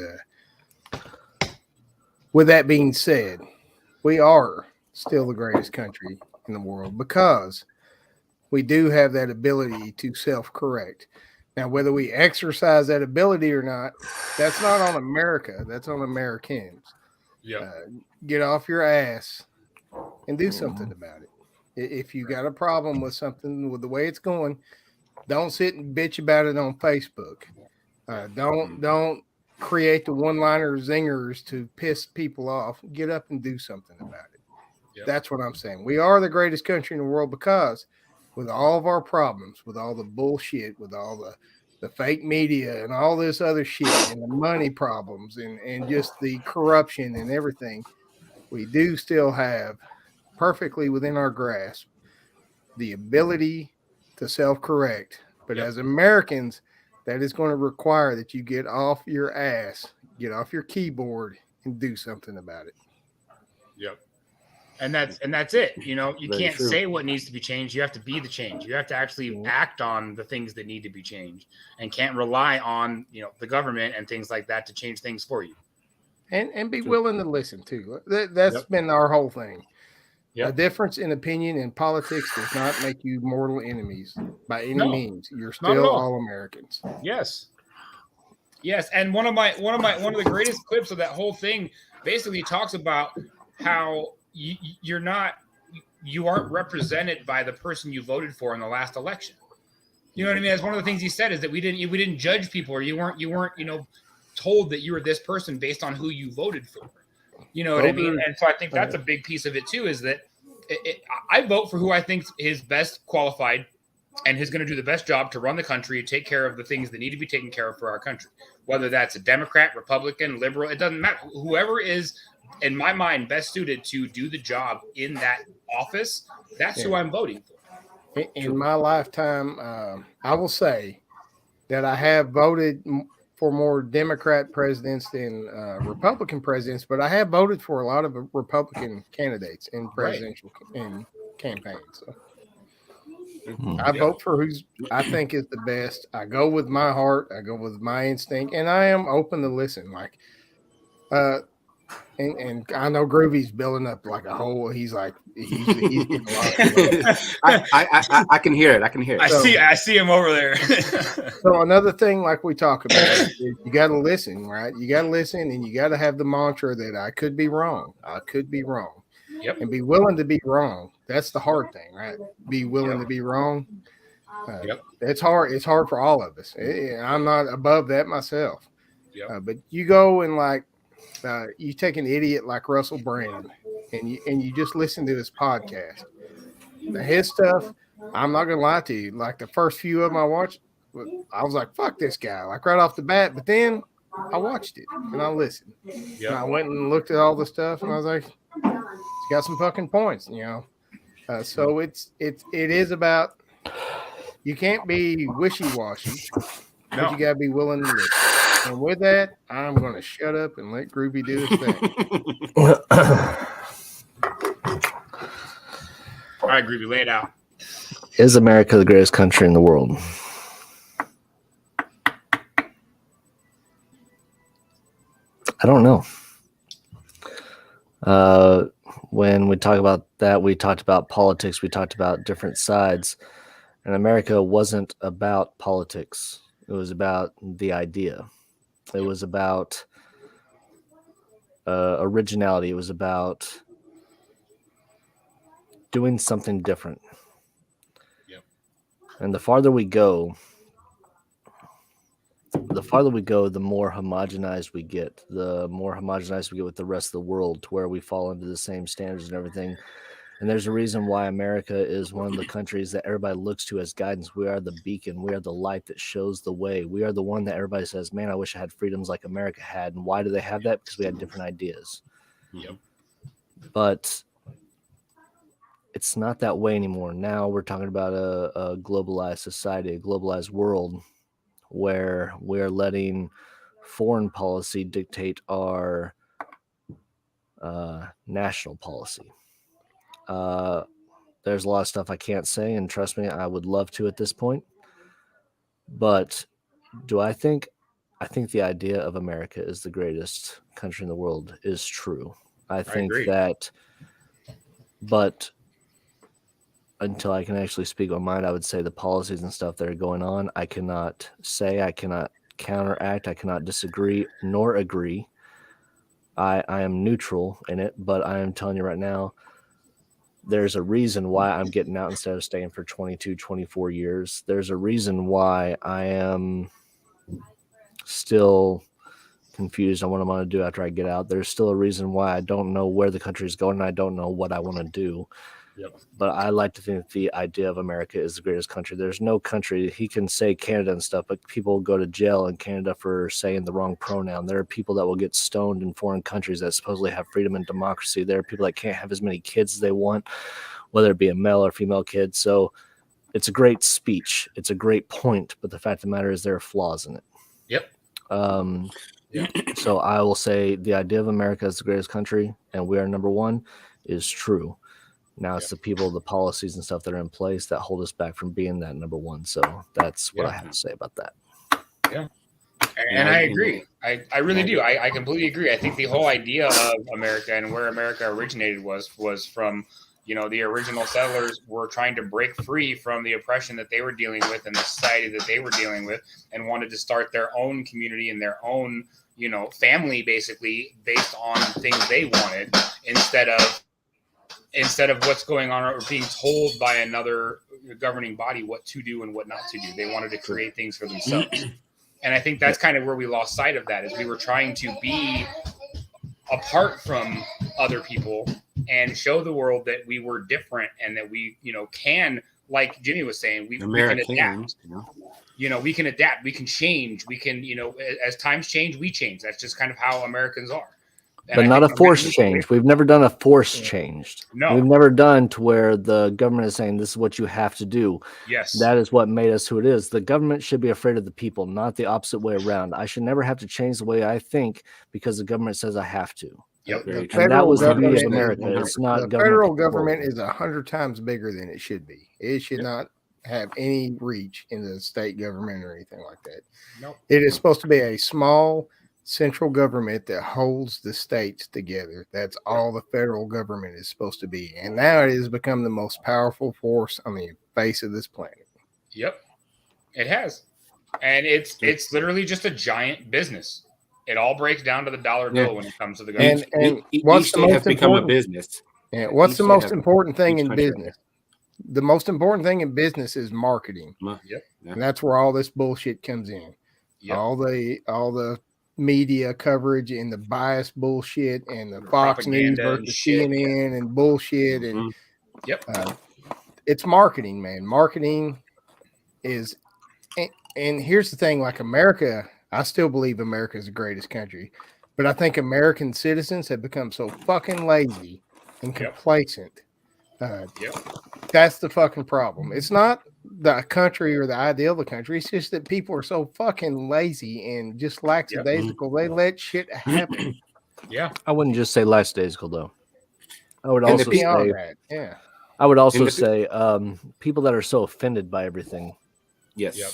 with that being said, we are still the greatest country in the world because we do have that ability to self-correct. Now, whether we exercise that ability or not, that's not on America. That's on Americans. Yeah. Get off your ass and do something about it. If you got a problem with something, with the way it's going, don't sit and bitch about it on Facebook. Don't create the one-liner zingers to piss people off. Get up and do something about it. Yep. That's what I'm saying. We are the greatest country in the world because with all of our problems, with all the bullshit, with all the fake media and all this other shit and the money problems and just the corruption and everything, we do still have perfectly within our grasp the ability to self-correct. But as Americans, that is going to require that you get off your ass, get off your keyboard, and do something about it. Yep. And that's it. You know, you can't say what needs to be changed. You have to be the change. You have to actually act on the things that need to be changed, and can't rely on, you know, the government and things like that to change things for you. And be willing to listen too. That's been our whole thing. A difference in opinion in politics does not make you mortal enemies by any means. You're still all Americans. Yes. And one of the greatest clips of that whole thing basically talks about how you aren't represented by the person you voted for in the last election. You know what I mean? That's one of the things he said, is that we didn't judge people, or you weren't, you know, told that you were this person based on who you voted for. You know what I mean? And so I think that's a big piece of it too, is that I vote for who I think is best qualified and who's going to do the best job to run the country, take care of the things that need to be taken care of for our country. Whether that's a Democrat, Republican, liberal, it doesn't matter. Whoever is, in my mind, best suited to do the job in that office, that's who I'm voting for. In my lifetime, I will say that I have voted for more Democrat presidents than Republican presidents, but I have voted for a lot of Republican candidates in presidential in campaigns. So I vote for who's I think is the best. I go with my heart. I go with my instinct, and I am open to listen. Like, and I know Groovy's building up like a whole. He's like he's getting a lot. I can hear it. I can hear it. I see him over there. So another thing, like we talk about, is you got to listen, right? You got to listen, and you got to have the mantra that I could be wrong. I could be wrong. Yep. And be willing to be wrong. That's the hard thing, right? Be willing to be wrong. It's hard. It's hard for all of us. I'm not above that myself. But you go and like you take an idiot like Russell Brand, and you just listen to his podcast. His stuff, I'm not gonna lie to you. Like the first few of them I watched, I was like, "Fuck this guy!" Like right off the bat. But then I watched it and I listened. And I went and looked at all the stuff, and I was like, "It's got some fucking points," you know. So it is about, you can't be wishy-washy, but you gotta be willing to listen. And with that, I'm going to shut up and let Groovy do his thing. All right, Groovy, lay it out. Is America the greatest country in the world? I don't know. When we talk about that, we talked about politics. We talked about different sides. And America wasn't about politics. It was about the idea. It was about originality. It was about doing something different. Yep. And the farther we go, the more homogenized we get. The more homogenized we get with the rest of the world, to where we fall into the same standards and everything. And there's a reason why America is one of the countries that everybody looks to as guidance. We are the beacon. We are the light that shows the way. We are the one that everybody says, man, I wish I had freedoms like America had. And why do they have that? Because we had different ideas. Yep. But it's not that way anymore. Now we're talking about a globalized society, a globalized world, where we're letting foreign policy dictate our national policy. There's a lot of stuff I can't say, and trust me, I would love to at this point. But I think the idea of America is the greatest country in the world is true. I think that, but until I can actually speak my mind, I would say the policies and stuff that are going on, I cannot say, I cannot counteract, I cannot disagree nor agree. I am neutral in it, but I am telling you right now, there's a reason why I'm getting out instead of staying for 22, 24 years. There's a reason why I am still confused on what I'm going to do after I get out. There's still a reason why I don't know where the country is going, and I don't know what I want to do. Yep. But I like to think the idea of America is the greatest country. There's no country, he can say Canada and stuff, but people go to jail in Canada for saying the wrong pronoun. There are people that will get stoned in foreign countries that supposedly have freedom and democracy. There are people that can't have as many kids as they want, whether it be a male or female kid. So it's a great speech. It's a great point. But the fact of the matter is there are flaws in it. Yep. So I will say the idea of America as the greatest country and we are number one is true. Now it's the people, the policies and stuff that are in place that hold us back from being that number one. So that's what I have to say about that. Yeah. And I agree. I really do. I completely agree. I think the whole idea of America and where America originated was from, the original settlers were trying to break free from the oppression that they were dealing with and the society that they were dealing with and wanted to start their own community and their own, family basically based on things they wanted instead of what's going on or being told by another governing body what to do and what not to do. They wanted to create things for themselves. And I think that's kind of where we lost sight of that, is we were trying to be apart from other people and show the world that we were different and that we, can, like Jimmy was saying, we can adapt. We can adapt, we can change, we can, as times change, we change. That's just kind of how Americans are. But not a forced change. We've never done a forced change. No. We've never done to where the government is saying this is what you have to do. Yes. That is what made us who it is. The government should be afraid of the people, not the opposite way around. I should never have to change the way I think because the government says I have to. Yep. And that was the beauty of America. It's not the federal government is 100 times bigger than it should be. It should not have any reach in the state government or anything like that. Nope. It is supposed to be a small central government that holds the states together. That's all the federal government is supposed to be. And now it has become the most powerful force on the face of this planet. Yep. It has. And it's literally just a giant business. It all breaks down to the dollar bill when it comes to the government. And what's the most become a business. Yeah, what's the most important thing in business? The most important thing in business is marketing. Yep. And that's where all this bullshit comes in. Yep. All the media coverage and the biased bullshit and the Fox News versus CNN and bullshit and it's marketing, man. Marketing is, and here's the thing: like America, I still believe America is the greatest country, but I think American citizens have become so fucking lazy and complacent. That's the fucking problem. It's not the country or the ideal of the country. It's just that people are so fucking lazy and just lackadaisical. They let shit happen. Yeah. I wouldn't just say lackadaisical though. I would also say, I would also say people that are so offended by everything. Yes. Yep.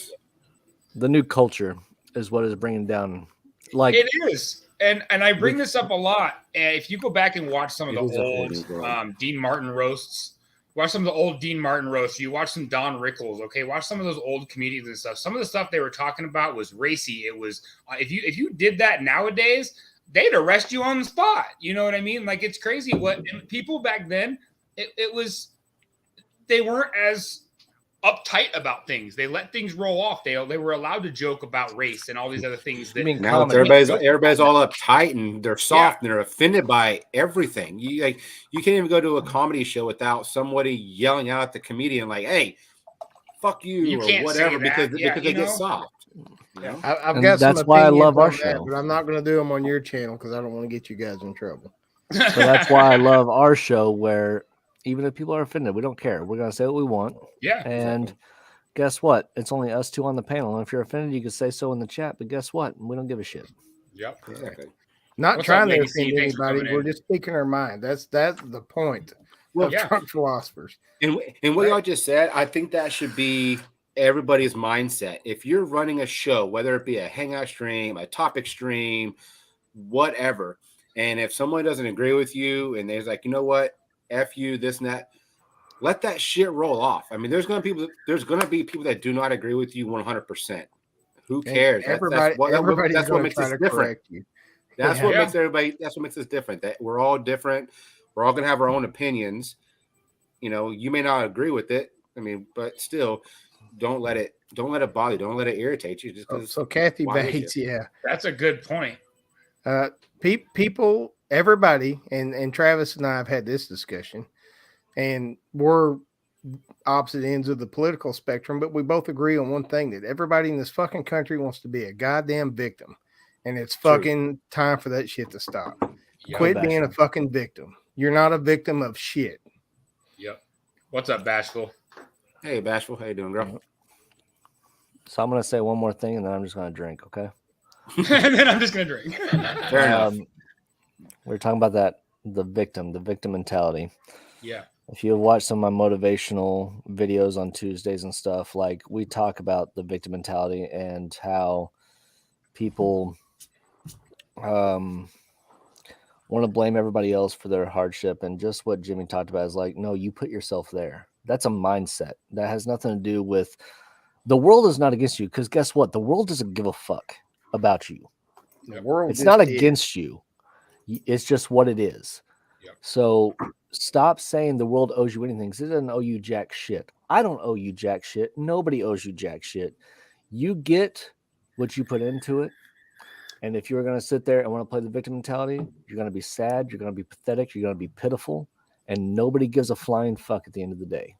The new culture is what is bringing down. Like it is. And I bring this up a lot. And if you go back and watch some of the old Dean Martin roasts, watch some of the old Dean Martin roasts, you watch some Don Rickles, okay? Watch some of those old comedians and stuff. Some of the stuff they were talking about was racy. It was if you did that nowadays, they'd arrest you on the spot. You know what I mean? Like it's crazy what people back then, it was they weren't as uptight about things. They let things roll off. They were allowed to joke about race and all these other things. That now everybody's all uptight and they're soft and they're offended by everything. You can't even go to a comedy show without somebody yelling out at the comedian like, "Hey, fuck you," or whatever because they get soft. Yeah. I've got that's some why I love our that, show, but I'm not going to do them on your channel because I don't want to get you guys in trouble. So that's why I love our show where. Even if people are offended, we don't care. We're going to say what we want. Yeah. And guess what? It's only us two on the panel. And if you're offended, you can say so in the chat. But guess what? We don't give a shit. Yep. Exactly. Not trying to offend anybody. We're just speaking our mind. That's the point of Drunk Philosophers. And what y'all just said, I think that should be everybody's mindset. If you're running a show, whether it be a hangout stream, a topic stream, whatever, and if someone doesn't agree with you and they're like, you know what? F you, this and that. Let that shit roll off. I mean, there's gonna be people that do not agree with you 100%. Who cares? That's what makes us different. That's what makes us different. That we're all different. We're all gonna have our own opinions. You may not agree with it. I mean, but still, don't let it bother you. Don't let it irritate you. Just so Kathy Bates, that's a good point. People, everybody, and Travis and I have had this discussion, and we're opposite ends of the political spectrum, but we both agree on one thing, that everybody in this fucking country wants to be a goddamn victim. And it's fucking time for that shit to stop. Yep. Quit being a fucking victim. You're not a victim of shit. Yep. What's up, Bashful? Hey, Bashful. How you doing, girl? So I'm going to say one more thing, and then I'm just going to drink, okay? And then I'm just going to drink. Fair enough. We're talking about the victim mentality. Yeah. If you have watched some of my motivational videos on Tuesdays and stuff, like we talk about the victim mentality and how people want to blame everybody else for their hardship. And just what Jimmy talked about is like, no, you put yourself there. That's a mindset. That has nothing to do with the world is not against you. Because guess what? The world doesn't give a fuck about you. The world it's not against you. It's just what it is. Yep. So stop saying the world owes you anything, because it doesn't owe you jack shit. I don't owe you jack shit. Nobody owes you jack shit. You get what you put into it. And if you're going to sit there and want to play the victim mentality, you're going to be sad, you're going to be pathetic, you're going to be pitiful, and nobody gives a flying fuck at the end of the day.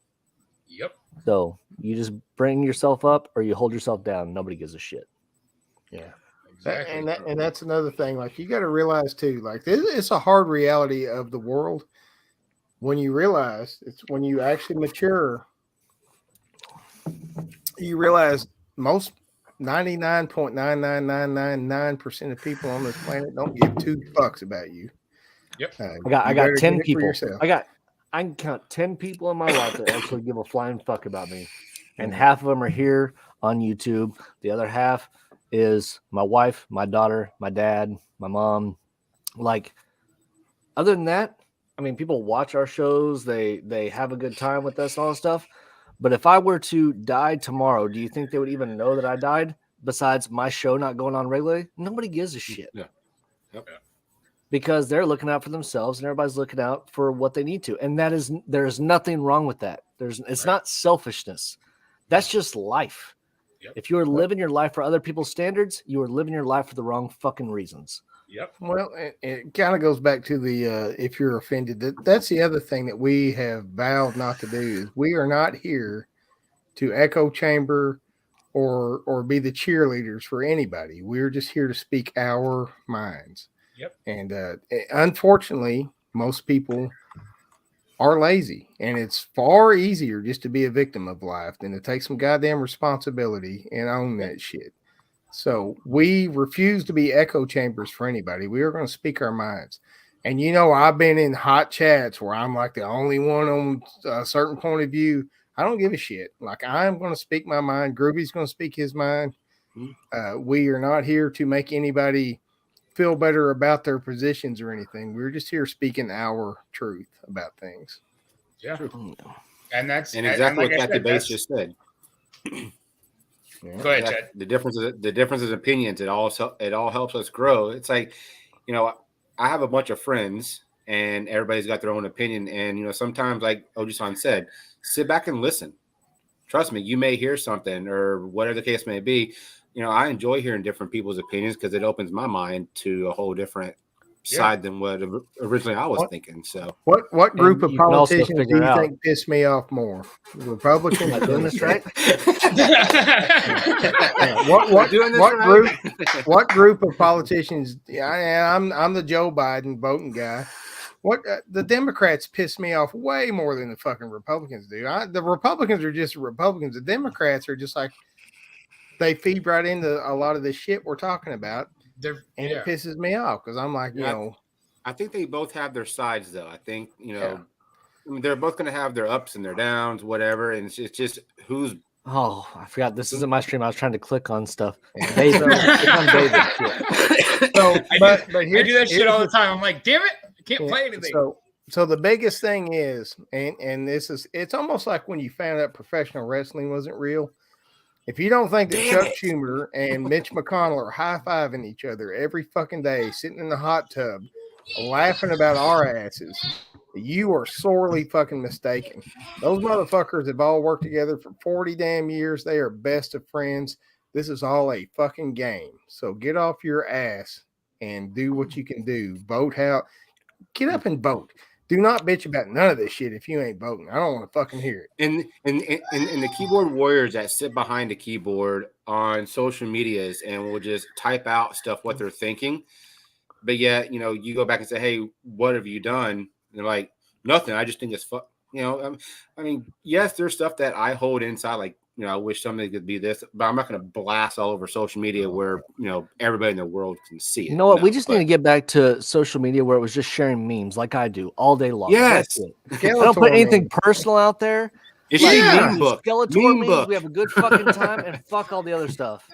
Yep. So you just bring yourself up or you hold yourself down. Nobody gives a shit. Yeah. Exactly. And that's another thing. Like, you got to realize too, like, it's a hard reality of the world. When you realize, it's when you actually mature, you realize most 99.99999% of people on this planet don't give two fucks about you. Yep. I got 10 people. I can count 10 people in my life that actually give a flying fuck about me. And half of them are here on YouTube. The other half is my wife, my daughter, my dad, my mom. Like, other than that, I mean, people watch our shows. They have a good time with us and all that stuff. But if I were to die tomorrow, do you think they would even know that I died? Besides my show not going on regularly, nobody gives a shit. Yeah. Yep. Because they're looking out for themselves, and everybody's looking out for what they need to, and there's nothing wrong with that. It's not selfishness. That's just life. Yep. If you are living your life for other people's standards, you are living your life for the wrong fucking reasons. Yep. Well, it kind of goes back to the if you're offended. That's the other thing that we have vowed not to do. Is we are not here to echo chamber or be the cheerleaders for anybody. We're just here to speak our minds. Yep. And unfortunately, most people are lazy, and it's far easier just to be a victim of life than to take some goddamn responsibility and own that shit. So we refuse to be echo chambers for anybody. We are going to speak our minds. And, you know, I've been in hot chats where I'm like the only one on a certain point of view. I don't give a shit. Like, I'm going to speak my mind. Groovy's going to speak his mind. We are not here to make anybody feel better about their positions or anything. We're just here speaking our truth about things. Yeah. And that's exactly like what that debate just said. Go ahead, Chad. The differences in opinions, it all helps us grow. It's like, you know, I have a bunch of friends and everybody's got their own opinion. And, you know, sometimes, like Ojisan said, sit back and listen. Trust me, you may hear something or whatever the case may be. You know, I enjoy hearing different people's opinions because it opens my mind to a whole different side than what originally I was thinking. So what group of politicians do you think piss me off more? Republicans doing this right? What group of politicians? I'm the Joe Biden voting guy. What the Democrats piss me off way more than the fucking Republicans do. The Republicans are just Republicans. The Democrats are just like, they feed right into a lot of the shit we're talking about. It pisses me off because I'm like, you know. I think they both have their sides, though. I think, you know, I mean, they're both going to have their ups and their downs, whatever. And it's just who's. Oh, I forgot. This isn't my stream. I was trying to click on stuff. David. Click on David. So, I do that shit all the time. I'm like, damn it. I can't play anything. So the biggest thing is, and it's almost like when you found out professional wrestling wasn't real. If you don't think that Chuck Schumer and Mitch McConnell are high-fiving each other every fucking day, sitting in the hot tub, laughing about our asses, you are sorely fucking mistaken. Those motherfuckers have all worked together for 40 damn years. They are best of friends. This is all a fucking game. So get off your ass and do what you can do. Vote how. Get up and vote. Do not bitch about none of this shit if you ain't voting. I don't want to fucking hear it. And the keyboard warriors that sit behind the keyboard on social medias and will just type out stuff what they're thinking, but yet you go back and say, hey, what have you done? And they're like, nothing. I just think it's fun. I mean, yes, there's stuff that I hold inside, like I wish something could be this, but I'm not going to blast all over social media where everybody in the world can see it. You know what? We just need to get back to social media where it was just sharing memes, like I do all day long. Yes, I don't put anything personal out there. It's a meme book. Skeletor memes. We have a good fucking time, and fuck all the other stuff.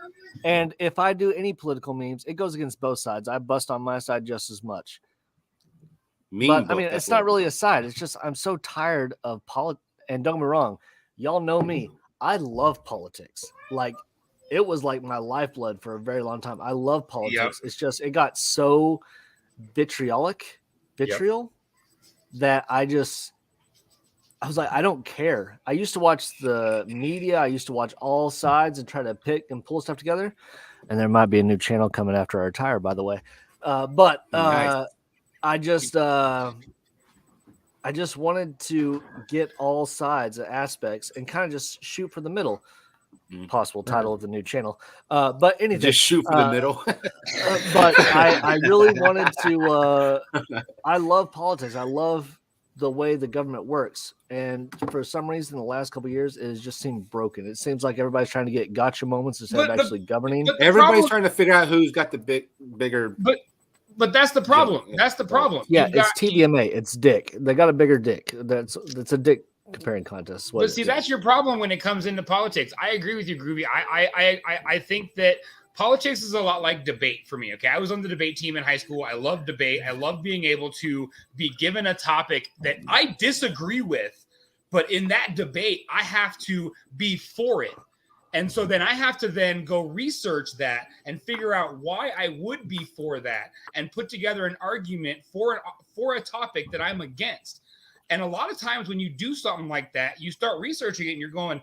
And if I do any political memes, it goes against both sides. I bust on my side just as much. But I mean, it's not really a side. It's just I'm so tired of politics. And don't get me wrong, y'all know me. I love politics. Like, it was like my lifeblood for a very long time. I love politics. Yep. It's just it got so vitriol that I was like, I don't care. I used to watch the media. I used to watch all sides and try to pick and pull stuff together. And there might be a new channel coming after I retire, by the way. Nice. I just wanted to get all sides and aspects and kind of just shoot for the middle. Possible title of the new channel. But anything. Just shoot for the middle. But I really wanted to. I love politics. I love the way the government works. And for some reason, the last couple of years, it has just seemed broken. It seems like everybody's trying to get gotcha moments instead of actually governing. Everybody's trying to figure out who's got the bigger. But that's the problem. That's the problem. Yeah, it's TVMA. It's dick. They got a bigger dick. That's a dick comparing contest. But see, that's your problem when it comes into politics. I agree with you, Groovy. I think that politics is a lot like debate for me. Okay, I was on the debate team in high school. I love debate. I love being able to be given a topic that I disagree with, but in that debate, I have to be for it. And so then I have to then go research that and figure out why I would be for that and put together an argument for a topic that I'm against. And a lot of times when you do something like that, you start researching it and you're going,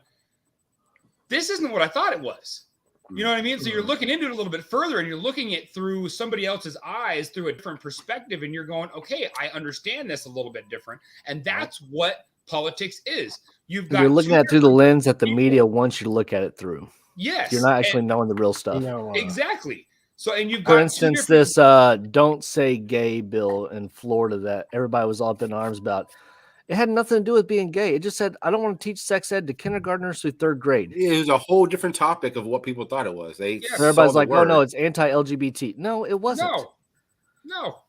this isn't what I thought it was. You know what I mean? So you're looking into it a little bit further and you're looking at through somebody else's eyes, through a different perspective. And you're going, okay, I understand this a little bit different. And that's what politics is. You're looking at it through the lens that the media wants you to look at it through. Yes. You're not actually knowing the real stuff. Exactly. So, and you've got, for instance, this don't say gay bill in Florida that everybody was all up in arms about. It had nothing to do with being gay. It just said, I don't want to teach sex ed to kindergartners through third grade. It was a whole different topic of what people thought it was. Everybody's like, oh, no, it's anti-LGBT. No, it wasn't. No,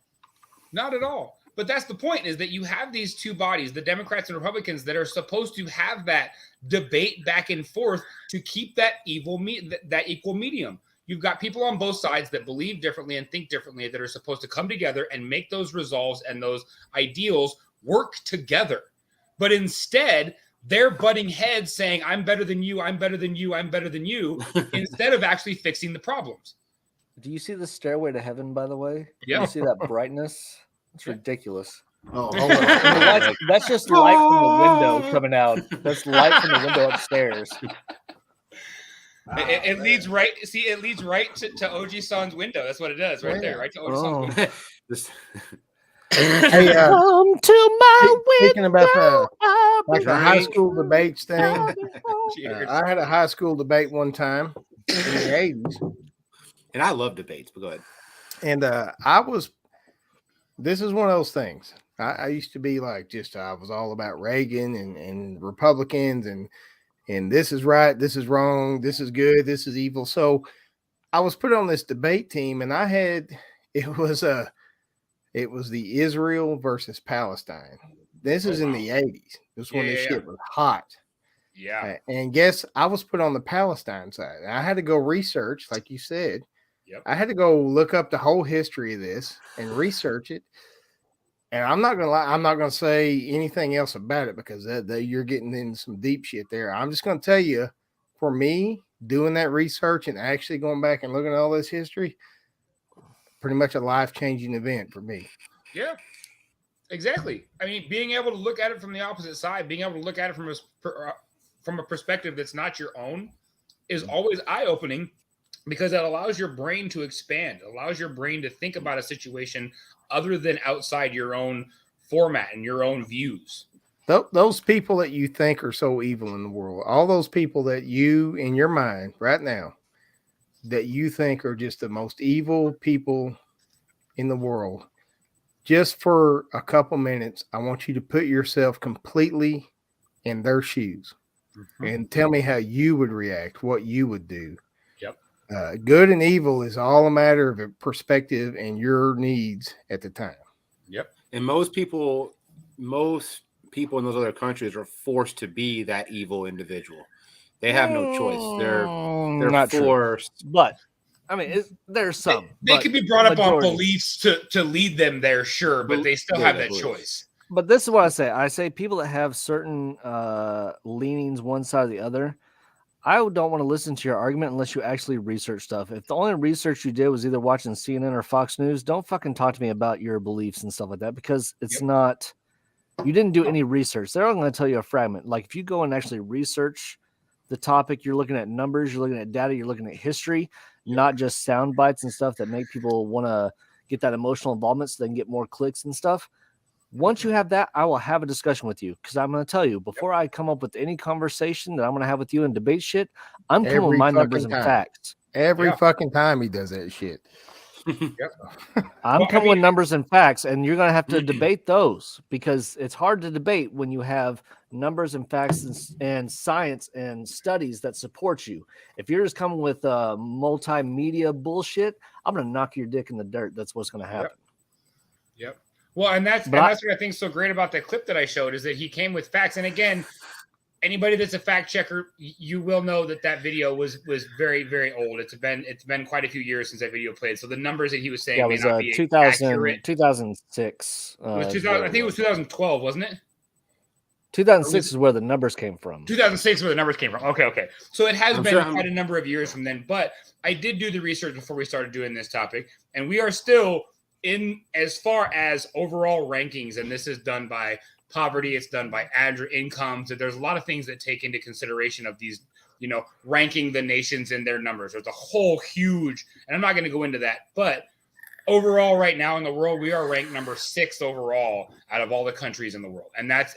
not at all. But that's the point, is that you have these two bodies, the Democrats and Republicans, that are supposed to have that debate back and forth to keep that equal medium. You've got people on both sides that believe differently and think differently that are supposed to come together and make those resolves and those ideals work together. But instead, they're butting heads saying, I'm better than you, I'm better than you, I'm better than you, instead of actually fixing the problems. Do you see the stairway to heaven, by the way? Yeah. You see that brightness? It's ridiculous. Oh, hold on. That's just light from the window coming out. That's light from the window upstairs. It leads right. See, it leads right to Ojisan's window. That's what it does, right there, right to Ojisan's window. Hey, come to my speaking about like the high school debates thing. I had a high school debate one time in the 80s, and I love debates. But go ahead. And this is one of those things. I used to be like, I was all about Reagan and Republicans and this is right, this is wrong, this is good, this is evil. So I was put on this debate team, and it was the Israel versus Palestine. This is in the 80s. This when this shit was hot. Yeah. And guess I was put on the Palestine side. I had to go research, like you said. Yep. I had to go look up the whole history of this and research it. And I'm not gonna lie, I'm not gonna say anything else about it because you're getting into some deep shit there. I'm just gonna tell you, for me, doing that research and actually going back and looking at all this history, pretty much a life-changing event for me. Yeah, exactly. I mean, being able to look at it from the opposite side, being able to look at it from a perspective that's not your own, is always eye-opening. because it allows your brain to expand, allows your brain to think about a situation other than outside your own format and your own views. Those people that you think are so evil in the world, all those people that you, in your mind right now, that you think are just the most evil people in the world, just for a couple minutes, I want you to put yourself completely in their shoes and tell me how you would react, what you would do. Yep. Good and evil is all a matter of a perspective and your needs at the time. Yep. And most people in those other countries are forced to be that evil individual. They have no choice. They're not forced. True. But I mean, there's some. They could be brought up majority. on beliefs to lead them there, sure, but they still have that choice. But this is what I say. I say people that have certain leanings one side or the other, I don't want to listen to your argument unless you actually research stuff. If the only research you did was either watching CNN or Fox News, don't fucking talk to me about your beliefs and stuff like that, because it's not, you didn't do any research. They're only going to tell you a fragment. Like if you go and actually research the topic, you're looking at numbers, you're looking at data, you're looking at history, not just sound bites and stuff that make people want to get that emotional involvement so they can get more clicks and stuff. Once you have that, I will have a discussion with you, because I'm going to tell you, before I come up with any conversation that I'm going to have with you and debate shit, I'm coming with my numbers and facts. Every fucking time he does that shit. I'm coming with numbers and facts, and you're going to have to debate those, because it's hard to debate when you have numbers and facts and science and studies that support you. If you're just coming with multimedia bullshit, I'm going to knock your dick in the dirt. That's what's going to happen. Yep. Well, and that's what I think is so great about that clip that I showed, is that he came with facts. And again, anybody that's a fact checker, you will know that video was very, very old. It's been quite a few years since that video played. So the numbers that he was saying may not be 2006. It was 2000. I think it was 2012, wasn't it? 2006 is where the numbers came from. 2006 is where the numbers came from. Okay. So it has been quite a number of years from then. But I did do the research before we started doing this topic, and we are still in as far as overall rankings, and this is done by poverty, it's done by income. So there's a lot of things that take into consideration of these, ranking the nations in their numbers. There's a whole huge, and I'm not going to go into that, but overall right now in the world, we are ranked number 6 overall out of all the countries in the world. And that's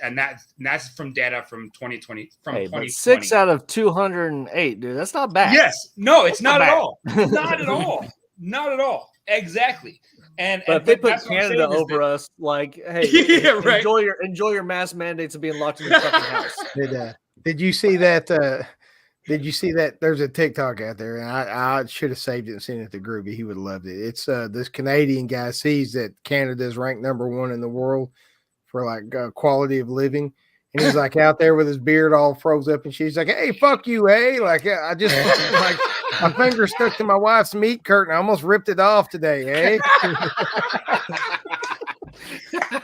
from data from 2020, from 2020. 6 out of 208, dude. That's not bad. Yes. No, it's not at all. Not at all. Not at all. Exactly. But if they put Canada over us, like, hey, enjoy your mass mandates of being locked in your fucking house. Did you see that? Did you see that? There's a TikTok out there, and I should have saved it and sent it to Groovy. He would have loved it. It's this Canadian guy sees that Canada is ranked number 1 in the world for like quality of living, and he's like out there with his beard all froze up, and she's like, "Hey, fuck you, hey!" Like I just like. My finger stuck to my wife's meat curtain. I almost ripped it off today, eh?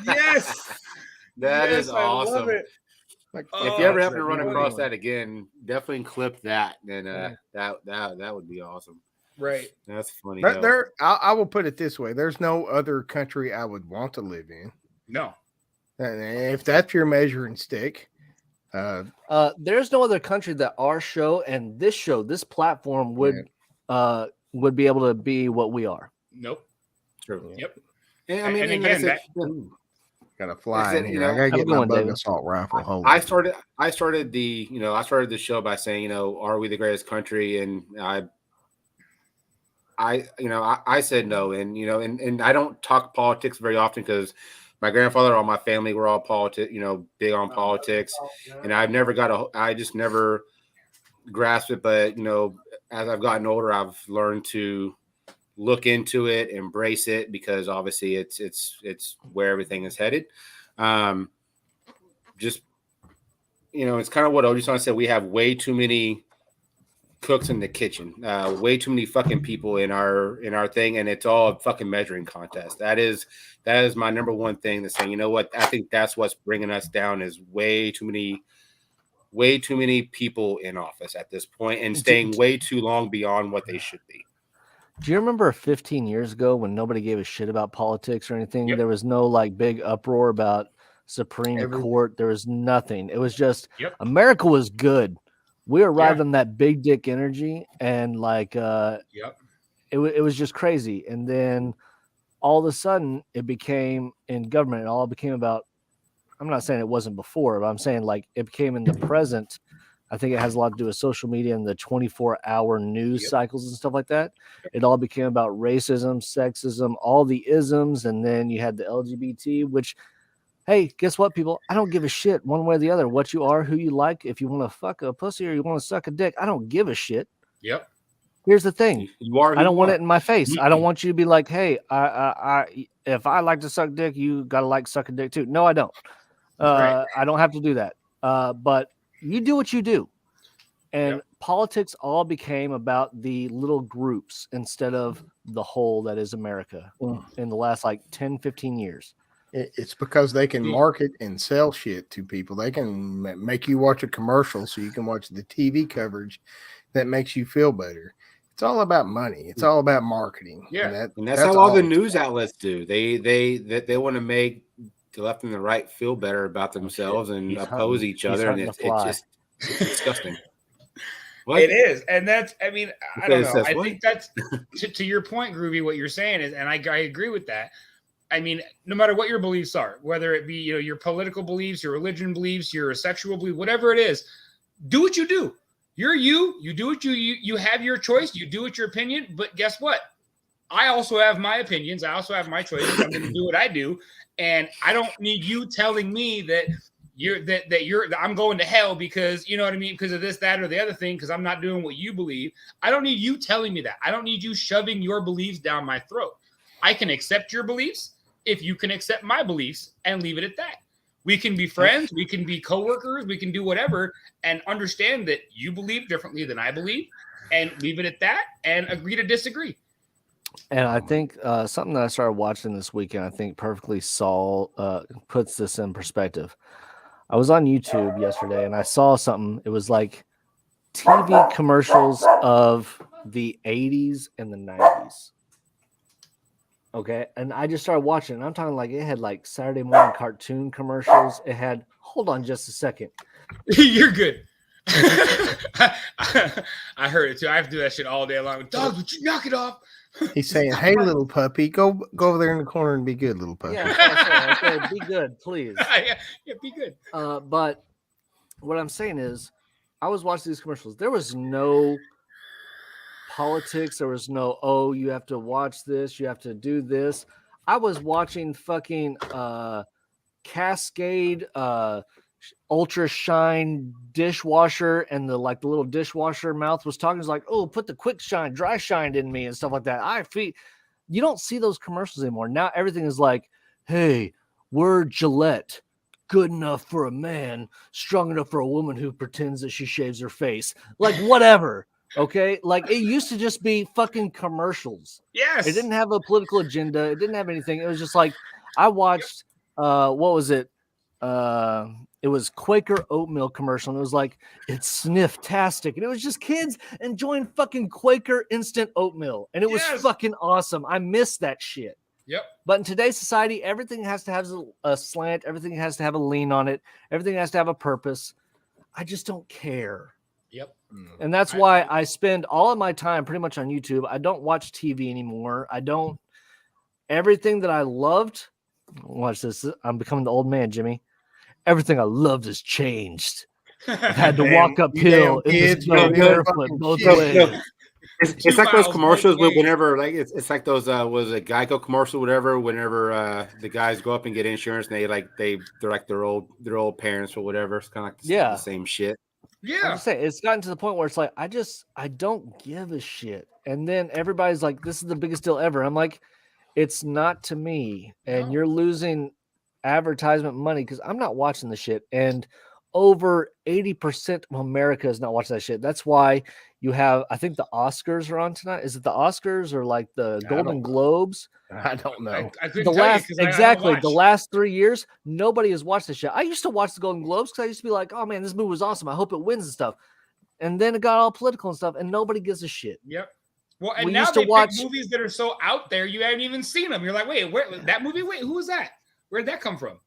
Yes. That is awesome. Like, if you ever happen to run across that again, definitely clip that. Then that would be awesome. Right. That's funny. I will put it this way. There's no other country I would want to live in. No. And if that's your measuring stick. There's no other country that our show and this platform would be able to be what we are. Nope. True. Yep. And I mean, again, gotta fly in here. I gotta get my bug assault rifle. I started the show by saying, are we the greatest country? And I said no, and I don't talk politics very often because my grandfather, all my family were all big on politics, and I just never grasped it. But as I've gotten older, I've learned to look into it, embrace it, because obviously it's where everything is headed. It's kind of what Ojisan said. We have way too many cooks in the kitchen, way too many fucking people in our thing, and it's all a fucking measuring contest. That is my number one thing, that's saying, you know what, I think that's what's bringing us down, is way too many people in office at this point, and staying way too long beyond what they should be. Do you remember 15 years ago when nobody gave a shit about politics or anything? Yep. There was no like big uproar about Supreme Court. There was nothing. It was just America was good We were riding on that big dick energy, and like, Yep. it was just crazy. And then all of a sudden, it became in government. It all became about. I'm not saying it wasn't before, but I'm saying like it became in the present. I think it has a lot to do with social media and the 24-hour news cycles and stuff like that. It all became about racism, sexism, all the isms, and then you had the LGBT, which, hey, guess what, people? I don't give a shit one way or the other what you are, who you like. If you want to fuck a pussy or you want to suck a dick, I don't give a shit. Yep. Here's the thing. I don't want it in my face. Mm-hmm. I don't want you to be like, hey, I if I like to suck dick, you gotta like sucking dick too. No, I don't. Right. I don't have to do that. But you do what you do. And politics all became about the little groups instead of the whole that is America in the last like 10, 15 years. It's because they can market and sell shit to people. They can make you watch a commercial so you can watch the TV coverage that makes you feel better. It's all about money. It's all about marketing. Yeah. And that's how all the news outlets do. They want to make the left and the right feel better about themselves and oppose each other. And it's just disgusting. What? It is. And that's, I mean, I don't know. I think that's to your point, Groovy, what you're saying is, and I agree with that. I mean, no matter what your beliefs are, whether it be, your political beliefs, your religion beliefs, your sexual beliefs, whatever it is, do what you do. You're you do what you have your choice. You do it your opinion. But guess what? I also have my opinions. I also have my choices. I'm going to do what I do. And I don't need you telling me that I'm going to hell because, you know what I mean? Because of this, that, or the other thing, because I'm not doing what you believe. I don't need you telling me that. I don't need you shoving your beliefs down my throat. I can accept your beliefs if you can accept my beliefs and leave it at that. We can be friends. We can be coworkers. We can do whatever and understand that you believe differently than I believe and leave it at that and agree to disagree. And I think something that I started watching this weekend, I think perfectly puts this in perspective. I was on YouTube yesterday and I saw something. It was like TV commercials of the 80s and the 90s. Okay. And I just started watching. And I'm talking like it had like Saturday morning cartoon commercials. It had, hold on just a second. You're good. I heard it too. I have to do that shit all day long. Dogs, would you knock it off? He's saying, "Hey, little puppy, go over there in the corner and be good, little puppy." Yeah, okay, be good, please. Yeah, be good. But what I'm saying is, I was watching these commercials. There was no politics. There was no, oh, you have to watch this. You have to do this. I was watching fucking Cascade Ultra Shine dishwasher, and the little dishwasher mouth was talking. It's like, oh, put the quick shine, dry shine in me and stuff like that. You don't see those commercials anymore. Now everything is like, hey, we're Gillette, good enough for a man, strong enough for a woman who pretends that she shaves her face. Like whatever. Okay. Like it used to just be fucking commercials. Yes. It didn't have a political agenda. It didn't have anything. It was just like, I watched, what was it? It was Quaker oatmeal commercial, and it was like, it's sniff-tastic, and it was just kids enjoying fucking Quaker instant oatmeal, and it was fucking awesome. I miss that shit. Yep. But in today's society, everything has to have a slant, everything has to have a lean on it, everything has to have a purpose. I just don't care. Yep. And that's why I spend all of my time pretty much on YouTube. I don't watch TV anymore. Everything that I loved, watch this, I'm becoming the old man, Jimmy. Everything I loved has changed. I had to walk uphill in the snow barefoot both ways. It's like those commercials whenever, like it's like those was a Geico commercial, whatever. Whenever the guys go up and get insurance, and they're like their old parents or whatever. It's kind of like the same shit. Yeah, I'm just saying, it's gotten to the point where it's like I don't give a shit, and then everybody's like, "This is the biggest deal ever." I'm like, it's not to me, and you're losing advertisement money because I'm not watching the shit, and over 80% of America is not watching that shit. That's why you have, I think the Oscars are on tonight. Is it the Oscars or like the Golden Globes? I don't know. I couldn't tell you 'cause the last 3 years, nobody has watched this shit. I used to watch the Golden Globes because I used to be like, oh man, this movie was awesome. I hope it wins and stuff. And then it got all political and stuff, and nobody gives a shit. Yep. Well, and now they pick movies that are so out there, you haven't even seen them. You're like, wait, where that movie? Wait, who was that? Where'd that come from?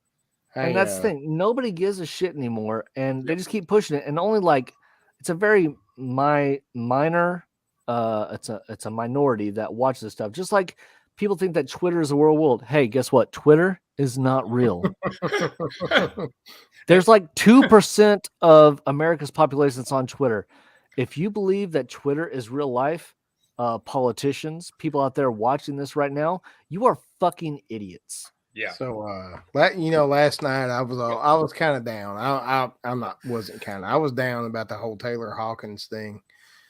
And that's the thing. Nobody gives a shit anymore, and they just keep pushing it. And only like it's a very minor. It's a minority that watch this stuff. Just like people think that Twitter is the world. Hey, guess what? Twitter is not real. There's like 2% of America's population that's on Twitter. If you believe that Twitter is real life, politicians, people out there watching this right now, you are fucking idiots. Yeah. So last night I was kind of down. I was down about the whole Taylor Hawkins thing.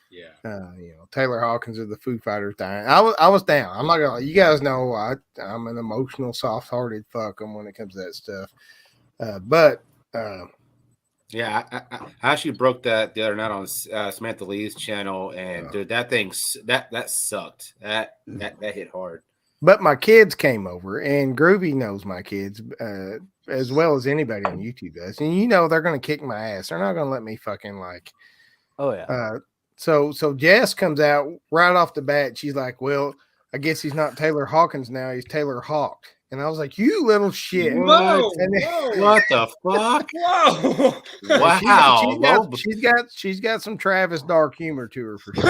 Yeah. Taylor Hawkins of the Foo Fighters dying. I was down. I'm not gonna. You guys know I'm an emotional, soft-hearted fuck when it comes to that stuff. Yeah, I actually broke that the other night on Samantha Lee's channel, and dude, that thing that sucked. That hit hard. But my kids came over, and Groovy knows my kids as well as anybody on YouTube does, and they're gonna kick my ass. They're not gonna let me fucking like. Oh yeah. So Jess comes out right off the bat. She's like, "Well, I guess he's not Taylor Hawkins now. He's Taylor Hawk." And I was like, "You little shit!" Whoa, What the fuck? Whoa! Wow! She's got some Travis dark humor to her for sure.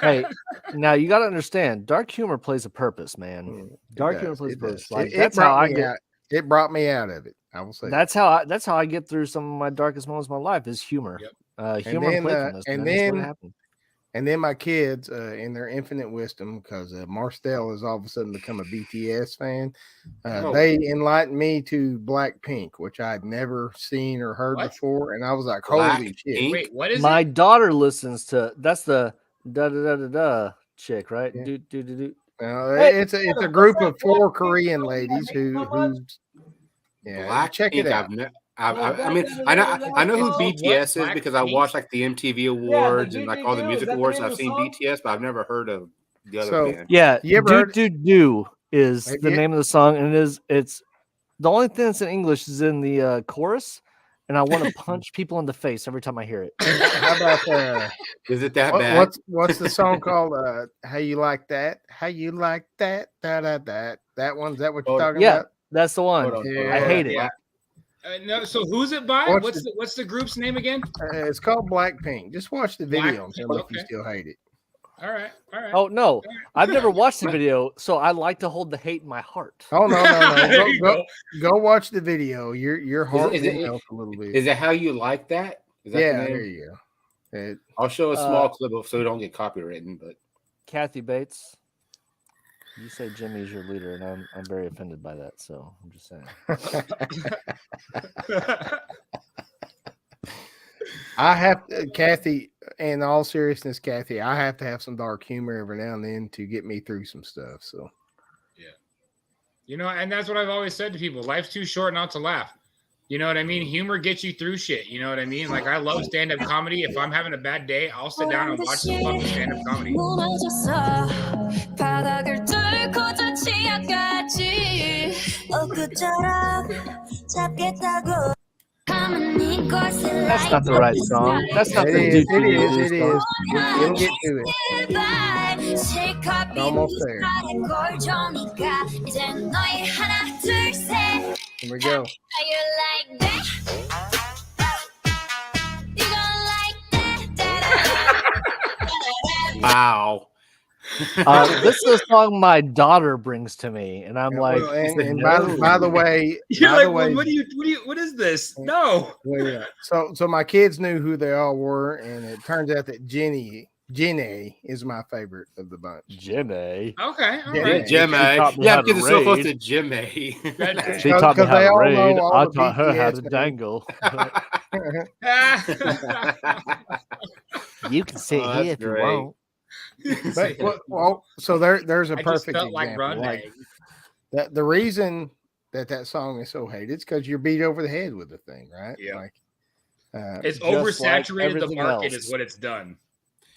Hey, now you got to understand, dark humor plays a purpose, man. Dark humor plays a purpose. Like, that's how I get. It brought me out of it. I will say that's how I get through some of my darkest moments of my life is humor. Yep. Humor and playfulness. And then my kids, in their infinite wisdom, because Marcel has all of a sudden become a BTS fan, they enlightened me to Blackpink, which I'd never seen or heard before, and I was like, "Holy shit!" Wait, what is my it? daughter listens to? That's the da da da da da chick, right? Yeah. Do do do do. It's a group of 4 Korean ladies who check it out. I mean, I know who BTS is because I watched like the MTV Awards and like all the music awards. And I've seen BTS, but I've never heard of the other band. Yeah, you ever do is the name of the song, and it's the only thing that's in English is in the chorus, and I want to punch people in the face every time I hear it. How about is it that bad? What's the song called? How you like that? How you like that? That one. Is that what you're talking about? That's the one. I hate it. No, so who's it by? What's the group's name again? It's called Blackpink. Just watch the video and tell me if you still hate it. All right. Oh no, I've never watched the video, so I like to hold the hate in my heart. Oh no! Go watch the video. Your heart will melt a little bit. Is it How You Like That? Is that the name? There you go. I'll show a small clip so we don't get copywritten. But Kathy Bates, you say Jimmy's your leader, and I'm very offended by that. So I'm just saying. I have Kathy. In all seriousness, Kathy, I have to have some dark humor every now and then to get me through some stuff. So, yeah, and that's what I've always said to people: life's too short not to laugh. You know what I mean? Humor gets you through shit. You know what I mean? Like, I love stand-up comedy. If I'm having a bad day, I'll sit down and watch some fucking stand-up comedy. That's not the right song. That's not the It is. It'll get to it. Almost there. Here we go. wow. This is a song my daughter brings to me, and I'm like, and by the way, what is this? No. Well, yeah. So my kids knew who they all were, and it turns out that Jenny is my favorite of the bunch. Jimmy. Okay. All Jimmy. right. Yeah, because it's so close to Jimmy. She taught me how to raid. I taught her how to dangle. You can sit here if you want. But, so there's a perfect example. Like the reason that song is so hated is because you're beat over the head with the thing, right? Yeah. Like, it's oversaturated. Like the market else. is what it's done.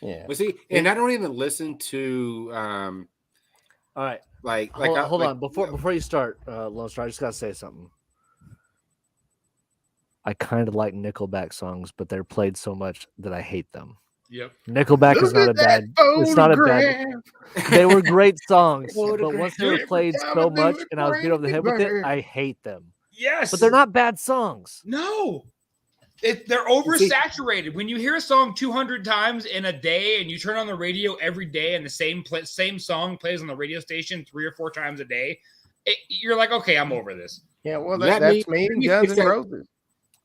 Yeah. Well, see, and I don't even listen to. All right. Hold on. Before you start, Lone Star, I just gotta say something. I kind of like Nickelback songs, but they're played so much that I hate them. Yep. Nickelback is not a bad. It's not a bad. They were great songs, but once they were played so much, and I was beat over the head with it, I hate them. Yes. But they're not bad songs. No. They're oversaturated. When you hear a song 200 times in a day and you turn on the radio every day and the same song plays on the radio station 3 or 4 times a day, you're like, okay, I'm over this. Yeah, well, that's me and Guns N' Roses.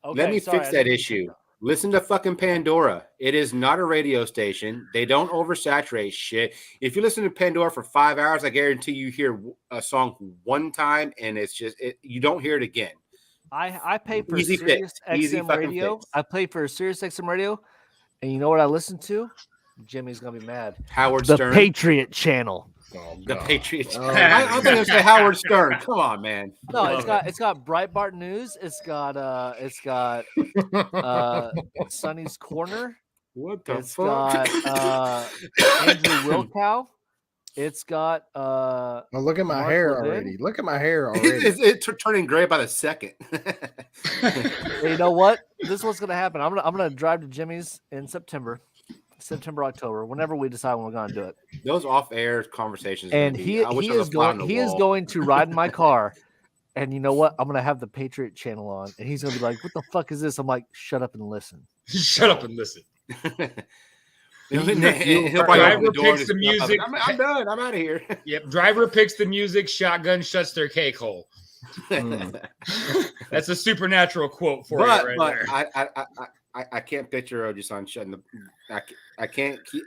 Okay, let me fix that issue. Listen to fucking Pandora. It is not a radio station. They don't oversaturate shit. If you listen to Pandora for 5 hours, I guarantee you hear a song one time and it's just you don't hear it again. I pay for Sirius XM radio. I pay for Sirius XM radio, and you know what I listen to? Jimmy's gonna be mad. Howard Stern, the Patriot Channel. Oh, the Patriot Channel. I'm gonna say Howard Stern. Come on, man. No, it's got Breitbart News. It's got Sonny's Corner. What the it's fuck? Got Andrew Wilkow. It's got well, look at my hair already. Look at my hair already. It's turning gray by the second. Hey, you know what? This is what's gonna happen. I'm gonna drive to Jimmy's in September, October, whenever we decide when we're gonna do it. Those off-air conversations. And he is going to ride in my car. And you know what? I'm gonna have the Patriot Channel on, and he's gonna be like, "What the fuck is this?" I'm like, "Shut up and listen." Shut up and listen. Driver picks the music. I'm done. I'm out of here. Yep. Driver picks the music. Shotgun shuts their cake hole. That's a supernatural quote for you right there. I can't picture Ojisan shutting the. I can't keep.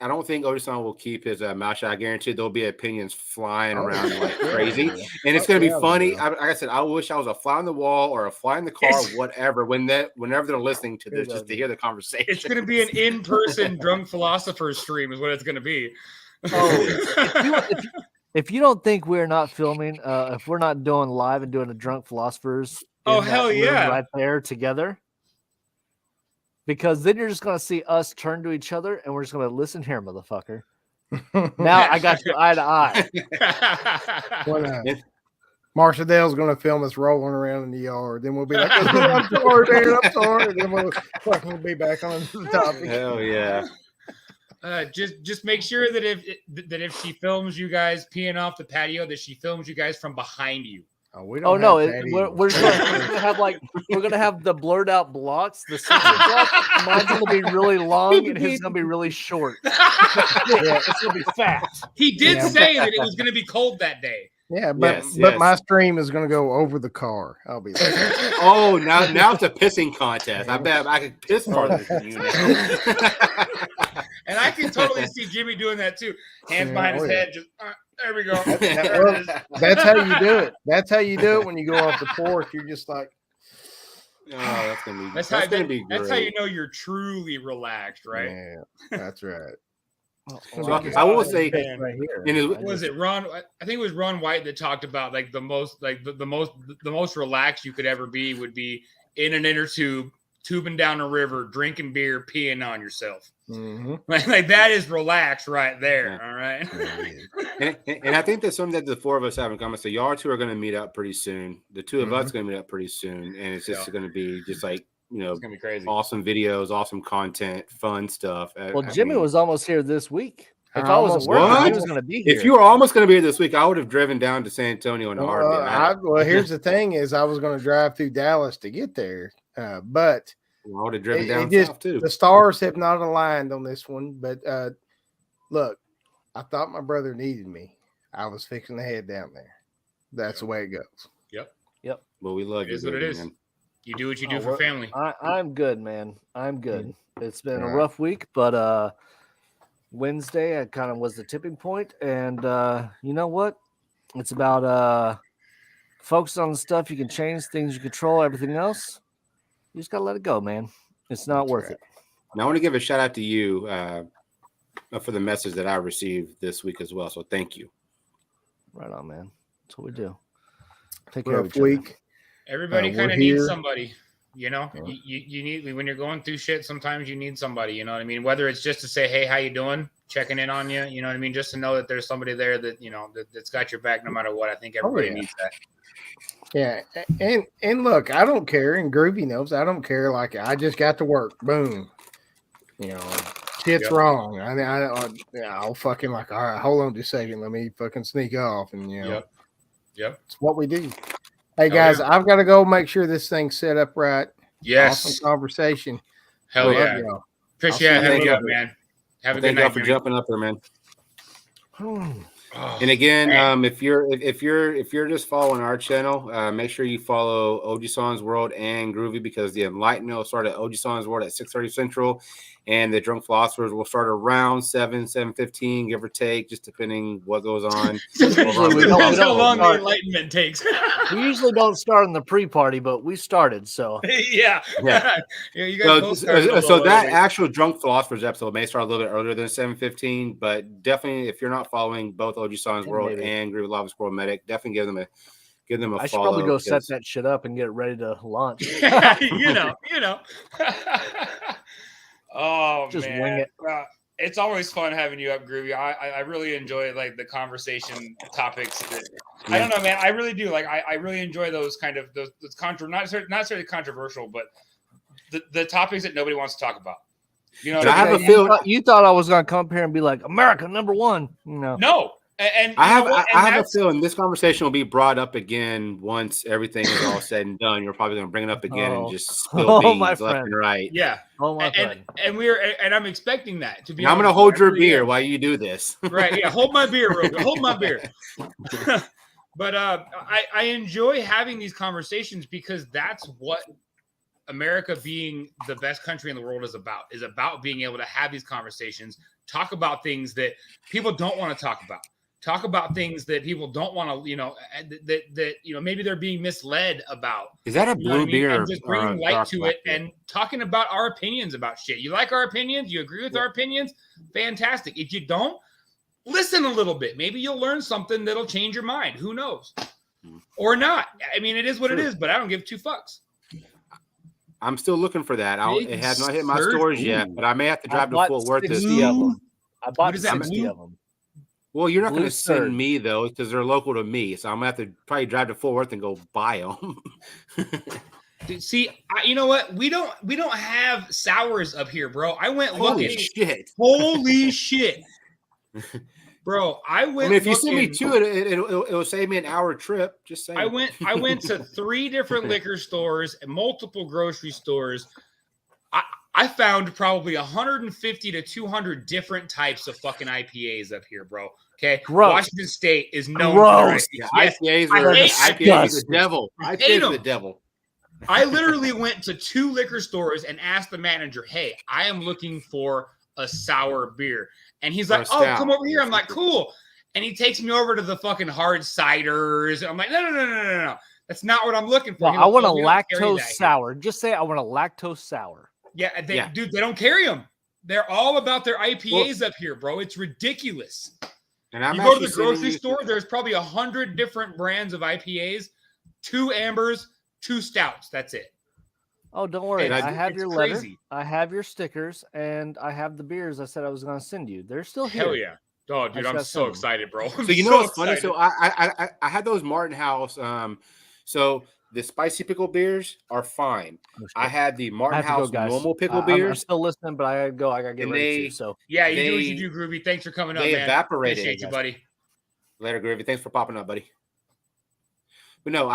I don't think Ojisan will keep his mouth shut. I guarantee there'll be opinions flying around like crazy, and it's going to be funny. Like I said, I wish I was a fly on the wall or a fly in the car, whatever. Whenever they're listening to this, just to hear the conversation. It's going to be an in-person Drunk Philosophers stream, is what it's going to be. Oh, if you don't think we're not filming, if we're not doing live and doing a Drunk Philosophers, hell yeah, right there together. Because then you're just going to see us turn to each other and we're just going to listen here, motherfucker. Now I got you eye to eye. Marsha Dale's going to film us rolling around in the yard. Then we'll be like, I'm sorry, man, I'm sorry. And then we'll fucking be back on the topic. Hell yeah. Just make sure that if she films you guys peeing off the patio, that she films you guys from behind you. Oh, we're gonna have the blurred out blocks. The block, mine's gonna be really long and his gonna be really short. Yeah, it's gonna be fat. He did say that it was gonna be cold that day. Yeah, but my stream is gonna go over the car. I'll be there. Oh, now it's a pissing contest. I bet I could piss farther than you. And I can totally see Jimmy doing that too. Hands behind his head, just there we go. That's how you do it. That's how you do it when you go off the porch. You're just like, oh, that's gonna be. That's how you know you're truly relaxed, right? Yeah, that's right. So I will say, right here. Was it Ron? I think it was Ron White that talked about like the most relaxed you could ever be would be in an inner tube, tubing down a river, drinking beer, peeing on yourself. Mm-hmm. Like that is relaxed right there. Yeah. All right. and I think that's something that the four of us have in common. So y'all two are going to meet up pretty soon. The two of us are going to meet up pretty soon, and it's just going to be just like, you know, it's gonna be crazy. Awesome videos, awesome content, fun stuff. Well, Jimmy was almost here this week. If I wasn't working, he was going to be here. If you were almost going to be here this week, I would have driven down to San Antonio in a heartbeat. Well, here's the thing: is I was going to drive through Dallas to get there, but I would have driven down south too. The stars have not aligned on this one. But look, I thought my brother needed me. I was fixing to head down there. That's the way it goes. Yep. Well, we love you. It is what it is. Man. You do what you do for family. I'm good, man. I'm good. It's been a rough week, but Wednesday it kind of was the tipping point, and you know what? It's about focus on the stuff you can change, things you control, everything else. You just gotta let it go, man. It's not worth it. Now I want to give a shout out to you for the message that I received this week as well. So thank you. Right on, man. That's what we do. Take care of each week. other. Everybody kind of needs somebody, you know. Yeah. You need, when you're going through shit, sometimes you need somebody, you know what I mean? Whether it's just to say, hey, how you doing? Checking in on you, you know what I mean? Just to know that there's somebody there that, you know, that's got your back no matter what. I think everybody needs that. Yeah, and look, I don't care, and Groovy knows I don't care. Like, I just got to work, boom. You know, shit's wrong. I'll fucking like, all right, hold on just a second, let me fucking sneak off, and you know, yep, it's what we do. Hey guys, I've got to go make sure this thing's set up right. Yes. Awesome conversation. Hell Love yeah. y'all. Appreciate I'll see having you you up, later. man. Have a good Thank y'all night, for man. jumping up there, man. Oh, And again, man. if you're just following our channel, make sure you follow Ojisan's World and Groovy, because the Enlightenment will start at Ojisan's World at 6:30 Central, and the Drunk Philosophers will start around 7:15, give or take, just depending what goes on. Usually we Depends how don't long the start. enlightenment takes. We usually don't start in the pre-party, but we started. So yeah. Yeah. Yeah, you guys both started a So little that early. actual Drunk Philosophers episode may start a little bit earlier than 7:15, but definitely if you're not following both Ojisan's World maybe. and Groovy Lava Squirrel Medic, definitely give them a I should follow. probably go set that shit up and get it ready to launch. you know. Oh, Just man. wing it. It's always fun having you up, Groovy. I really enjoy like the conversation topics. I don't know, man. I really do. Like I really enjoy those kind of those not necessarily controversial, but the topics that nobody wants to talk about. You know, I have a feeling you thought I was gonna come up here and be like America #1. No. And I have a feeling this conversation will be brought up again once everything is all said and done. You're probably going to bring it up again and just spill beans my left friend. and right. Yeah. Oh my friend. And I'm expecting that to be. And I'm going to hold your beer while you do this. Right. Yeah. Hold my beer, real quick. Hold my beer. But I enjoy having these conversations because that's what America being the best country in the world is about being able to have these conversations, talk about things that people don't want to talk about. Talk about things that people don't want to, that maybe they're being misled about. Is that a blue beer? And just bringing light to it and talking about our opinions about shit. You like our opinions? You agree with our opinions? Fantastic. If you don't, listen a little bit. Maybe you'll learn something that'll change your mind. Who knows? Or not. I mean, it is what it is, but I don't give two fucks. I'm still looking for that. It has not hit my stores yet, but I may have to drive to Fort Worth. 60 of them. I bought 60 of them. Well, you're not going to Sturd. send me, though, because they're local to me. So I'm going to have to probably drive to Fort Worth and go buy them. Dude, see, you know what? We don't have sours up here, bro. I went looking. Holy shit. Bro, I went. I mean, if you send me two, it'll save me an hour trip. Just saying. I went to 3 different liquor stores and multiple grocery stores. I found probably 150 to 200 different types of fucking IPAs up here, bro. Okay, Gross. Washington State is known Gross. for IPAs. IPAs are the devil. IPAs are the devil. I literally went to 2 liquor stores and asked the manager, "Hey, I am looking for a sour beer," and he's like, "Oh, come over here." I'm like, "Cool," and he takes me over to the fucking hard ciders. I'm like, "No. That's not what I'm looking for." No, I want a lactose sour. Just say I want a lactose sour. Yeah, dude, they don't carry them. They're all about their IPAs up here, bro. It's ridiculous. And I'm you go to the grocery store, there's probably 100 different brands of IPAs, 2 ambers, 2 stouts. That's it. Oh, don't worry. I have your letter. Crazy. I have your stickers, and I have the beers I said I was going to send you. They're still here. Hell yeah. Oh, dude, I'm so excited, bro. So you know what's funny? So I had those Martin House. So the spicy pickle beers are fine. I had the Martin House normal pickle beers. I'm still listening, but I gotta go. I gotta get ready too. So yeah, you do what you do, Groovy. Thanks for coming up, man. They evaporated. Appreciate you, buddy. Later, Groovy. Thanks for popping up, buddy. But no,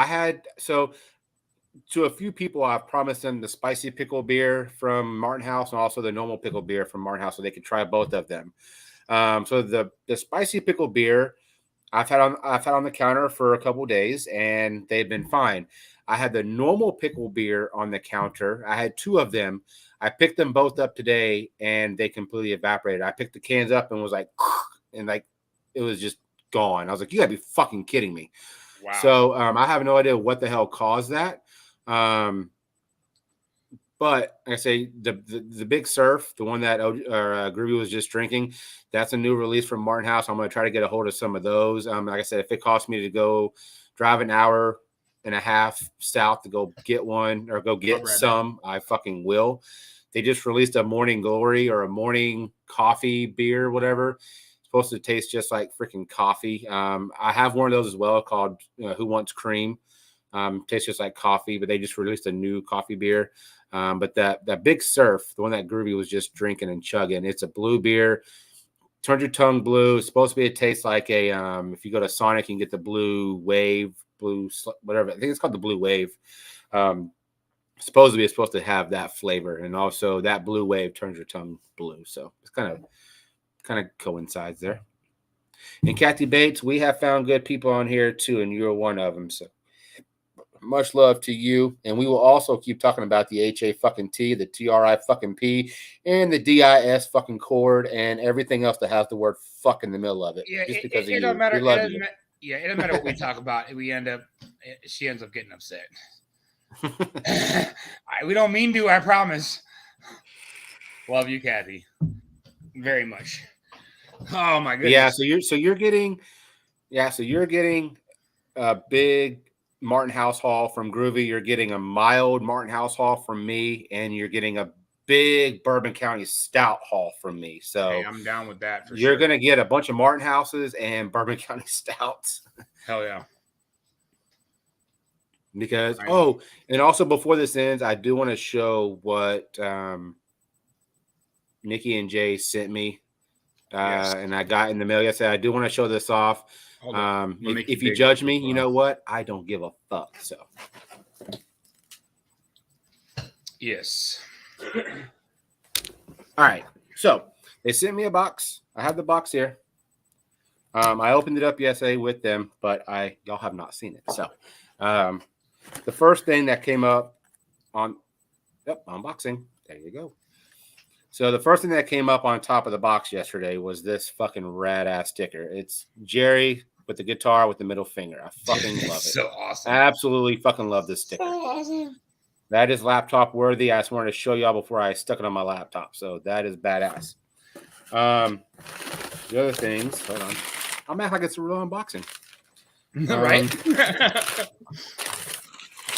to a few people, I've promised them the spicy pickle beer from Martin House and also the normal pickle beer from Martin House, so they could try both of them. So the spicy pickle beer I've had on the counter for a couple days, and they've been fine. I had the normal pickle beer on the counter. I had 2 of them. I picked them both up today, and they completely evaporated. I picked the cans up and was like, and like it was just gone. I was like, you gotta be fucking kidding me. Wow. So I have no idea what the hell caused that. But like I say, the Big Surf, the one that Groovy was just drinking, that's a new release from Martin House. I'm going to try to get a hold of some of those. Like I said, if it costs me to go drive an hour and a half south to go get one or go get some, I fucking will. They just released a Morning Glory or a morning coffee beer, whatever. It's supposed to taste just like freaking coffee. I have one of those as well called Who Wants Cream. Tastes just like coffee, but they just released a new coffee beer. But that Big Surf, the one that Groovy was just drinking and chugging, it's a blue beer. Turns your tongue blue. It's supposed to be, it tastes like a, if you go to Sonic, you can get the blue wave, whatever. I think it's called the Blue Wave. supposedly it's supposed to have that flavor, and also that blue wave turns your tongue blue. So it's kind of coincides there. And Kathy Bates, we have found good people on here too, and you're one of them. So much love to you. And we will also keep talking about the HA fucking T, the TRI fucking P, and the DIS fucking chord, and everything else that has the word fuck in the middle of it. Yeah, just because it of doesn't you. matter. We love you. Yeah, it doesn't matter what we talk about. She ends up getting upset. We don't mean to, I promise. Love you, Kathy, very much. Oh my goodness. Yeah, so you're getting a big Martin House Hall from Groovy. You're getting a mild Martin House Hall from me, and you're getting a big Bourbon County Stout Hall from me. So hey, I'm down with that for you're sure. gonna get a bunch of Martin Houses and Bourbon County Stouts. Hell yeah. Because and also before this ends, I do want to show what Nikki and Jay sent me. And I got in the mail yesterday. I do want to show this off. If you judge me, you know what? I don't give a fuck. So, yes. All right. So they sent me a box. I have the box here. I opened it up yesterday with them, but y'all have not seen it. So, the first thing that came up on unboxing. There you go. So the first thing that came up on top of the box yesterday was this fucking rad ass sticker. It's Jerry with the guitar with the middle finger. I fucking love it. So awesome. Absolutely fucking love this sticker. So awesome. That is laptop worthy. I just wanted to show y'all before I stuck it on my laptop. So that is badass. The other things, hold on. I'm acting like it's a real unboxing. Right.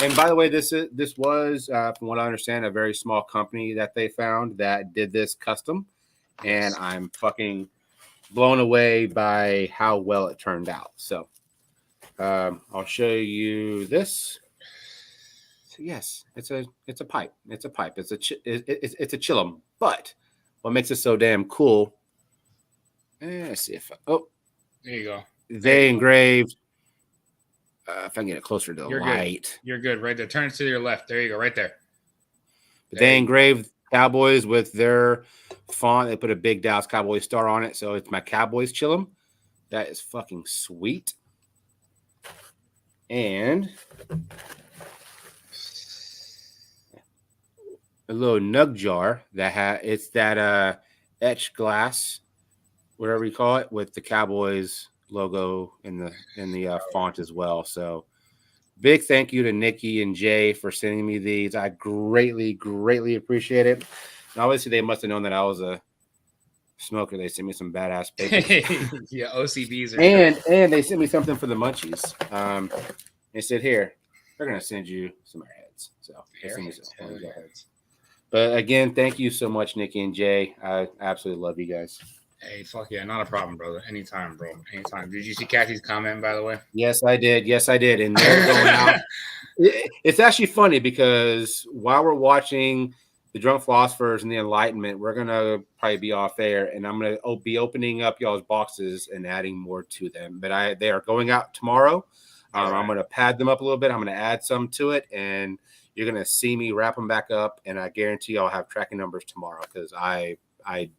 And by the way, this was, from what I understand, a very small company that they found that did this custom, and I'm fucking blown away by how well it turned out. So, I'll show you this. So yes, it's a pipe. It's a pipe. It's a chillum. But what makes it so damn cool? Let's see if there you go. They engraved. If I can get it closer to the You're light. Good. You're good. Right there. Turn it to your left. There you go. Right there. But they engraved Cowboys with their font. They put a big Dallas Cowboys star on it. So it's my Cowboys chillum. That is fucking sweet. And a little nug jar it's that etched glass, whatever you call it, with the Cowboys logo in the font as well. So big thank you to Nikki and Jay for sending me these. I greatly appreciate it. And obviously they must have known that I was a smoker. They sent me some badass papers. Yeah, OCBs are and they sent me something for the munchies. They said, here, they're gonna send you some airheads. So airheads. But again, thank you so much, Nikki and Jay. I absolutely love you guys. Hey, fuck yeah, not a problem, brother. Anytime, bro. Anytime. Did you see Kathy's comment, by the way? Yes, I did. And they're going out. It's actually funny because while we're watching the Drunk Philosophers and the Enlightenment, we're going to probably be off air, and I'm going to be opening up y'all's boxes and adding more to them. But they are going out tomorrow. Right. I'm going to pad them up a little bit. I'm going to add some to it, and you're going to see me wrap them back up, and I guarantee I'll have tracking numbers tomorrow because I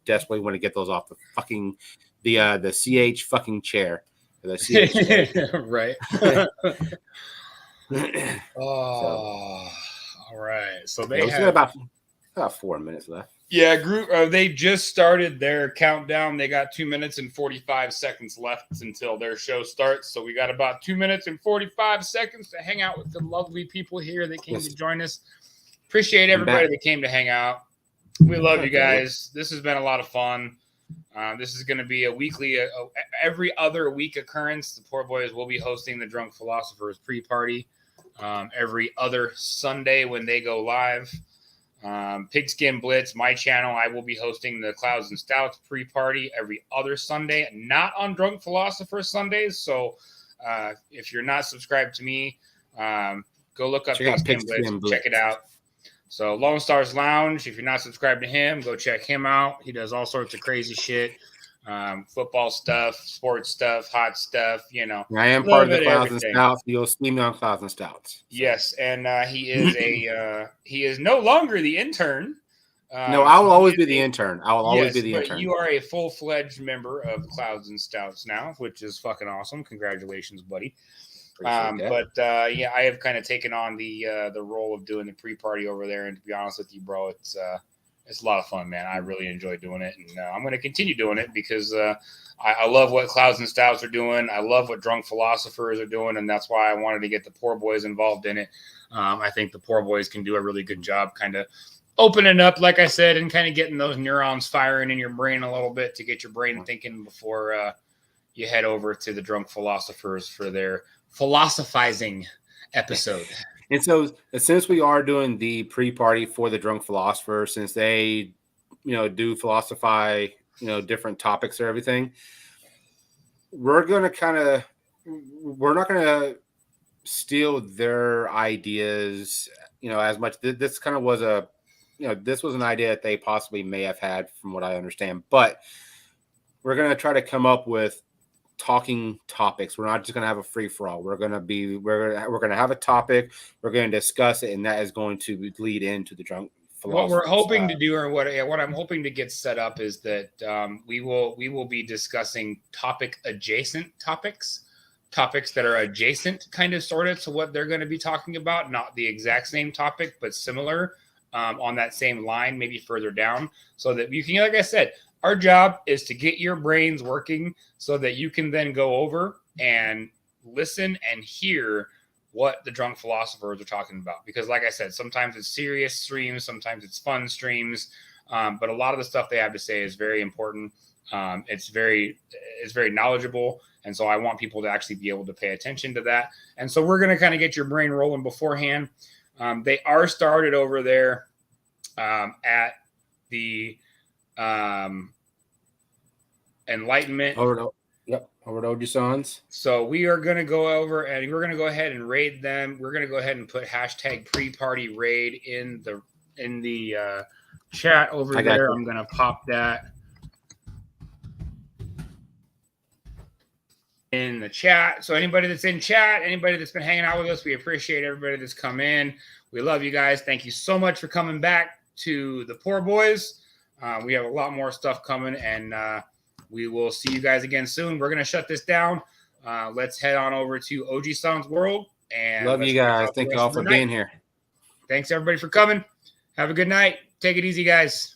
desperately want to get those off the fucking the CH fucking chair. The CH chair. Right. All right. So they have about 4 minutes left. Yeah, they just started their countdown. They got 2 minutes and 45 seconds left until their show starts. So we got about 2 minutes and 45 seconds to hang out with the lovely people here that came to join us. Appreciate everybody that came to hang out. We love you guys. This has been a lot of fun. This is going to be a weekly, every other week occurrence. The Pour Boyz will be hosting the Drunk Philosophers pre-party every other Sunday when they go live. Pigskin Blitz, my channel, I will be hosting the Clouds and Stouts pre-party every other Sunday, not on Drunk Philosophers Sundays. So if you're not subscribed to me, go look up Pigskin Blitz. Check it out. So Lone Stars Lounge, if you're not subscribed to him, go check him out. He does all sorts of crazy shit. football stuff, sports stuff, hot stuff, you know. I am little part of the bit Clouds and everything. Stouts. You'll see me on Clouds and Stouts. Yes, and he is he is no longer the intern. No, I will always be the intern. I will always be the but intern. you are a full-fledged member of Clouds and Stouts now, which is fucking awesome. Congratulations, buddy. But yeah, I have kind of taken on the role of doing the pre-party over there, and to be honest with you, bro, it's a lot of fun, man. I really enjoy doing it, and I'm going to continue doing it because I love what Clouds and Stouts are doing. I love what Drunk Philosophers are doing, and that's why I wanted to get the Pour Boyz involved in it. I think the Pour Boyz can do a really good job kind of opening up, like I said, and kind of getting those neurons firing in your brain a little bit to get your brain thinking before you head over to the Drunk Philosophers for their philosophizing episode. And so since we are doing the pre-party for the Drunk Philosophers, since they, do philosophize, different topics or everything, we're not going to steal their ideas, as much. This kind of was this was an idea that they possibly may have had from what I understand, but we're going to try to come up with talking topics. We're not just going to have a free for all. We're going to have a topic. We're going to discuss it, and that is going to lead into the Drunk Philosophers. What we're hoping to do, or what I'm hoping to get set up, is that we will be discussing adjacent topics that are adjacent, kind of sort of to what they're going to be talking about, not the exact same topic, but similar on that same line, maybe further down, so that you can, like I said, our job is to get your brains working so that you can then go over and listen and hear what the Drunk Philosophers are talking about. Because like I said, sometimes it's serious streams, sometimes it's fun streams, but a lot of the stuff they have to say is very important. It's very knowledgeable. And so I want people to actually be able to pay attention to that. And so we're going to kind of get your brain rolling beforehand. They are started over there at the Enlightenment. Over to Ojisan's. So we are going to go over and we're going to go ahead and raid them. We're going to go ahead and put hashtag pre-party raid in the chat over there. I'm going to pop that in the chat. So anybody that's in chat, anybody that's been hanging out with us, we appreciate everybody that's come in. We love you guys. Thank you so much for coming back to the Pour Boyz. We have a lot more stuff coming, and we will see you guys again soon. We're going to shut this down. Let's head on over to Ojisan's world. And love you guys. Thank you all for being here. Thanks, everybody, for coming. Have a good night. Take it easy, guys.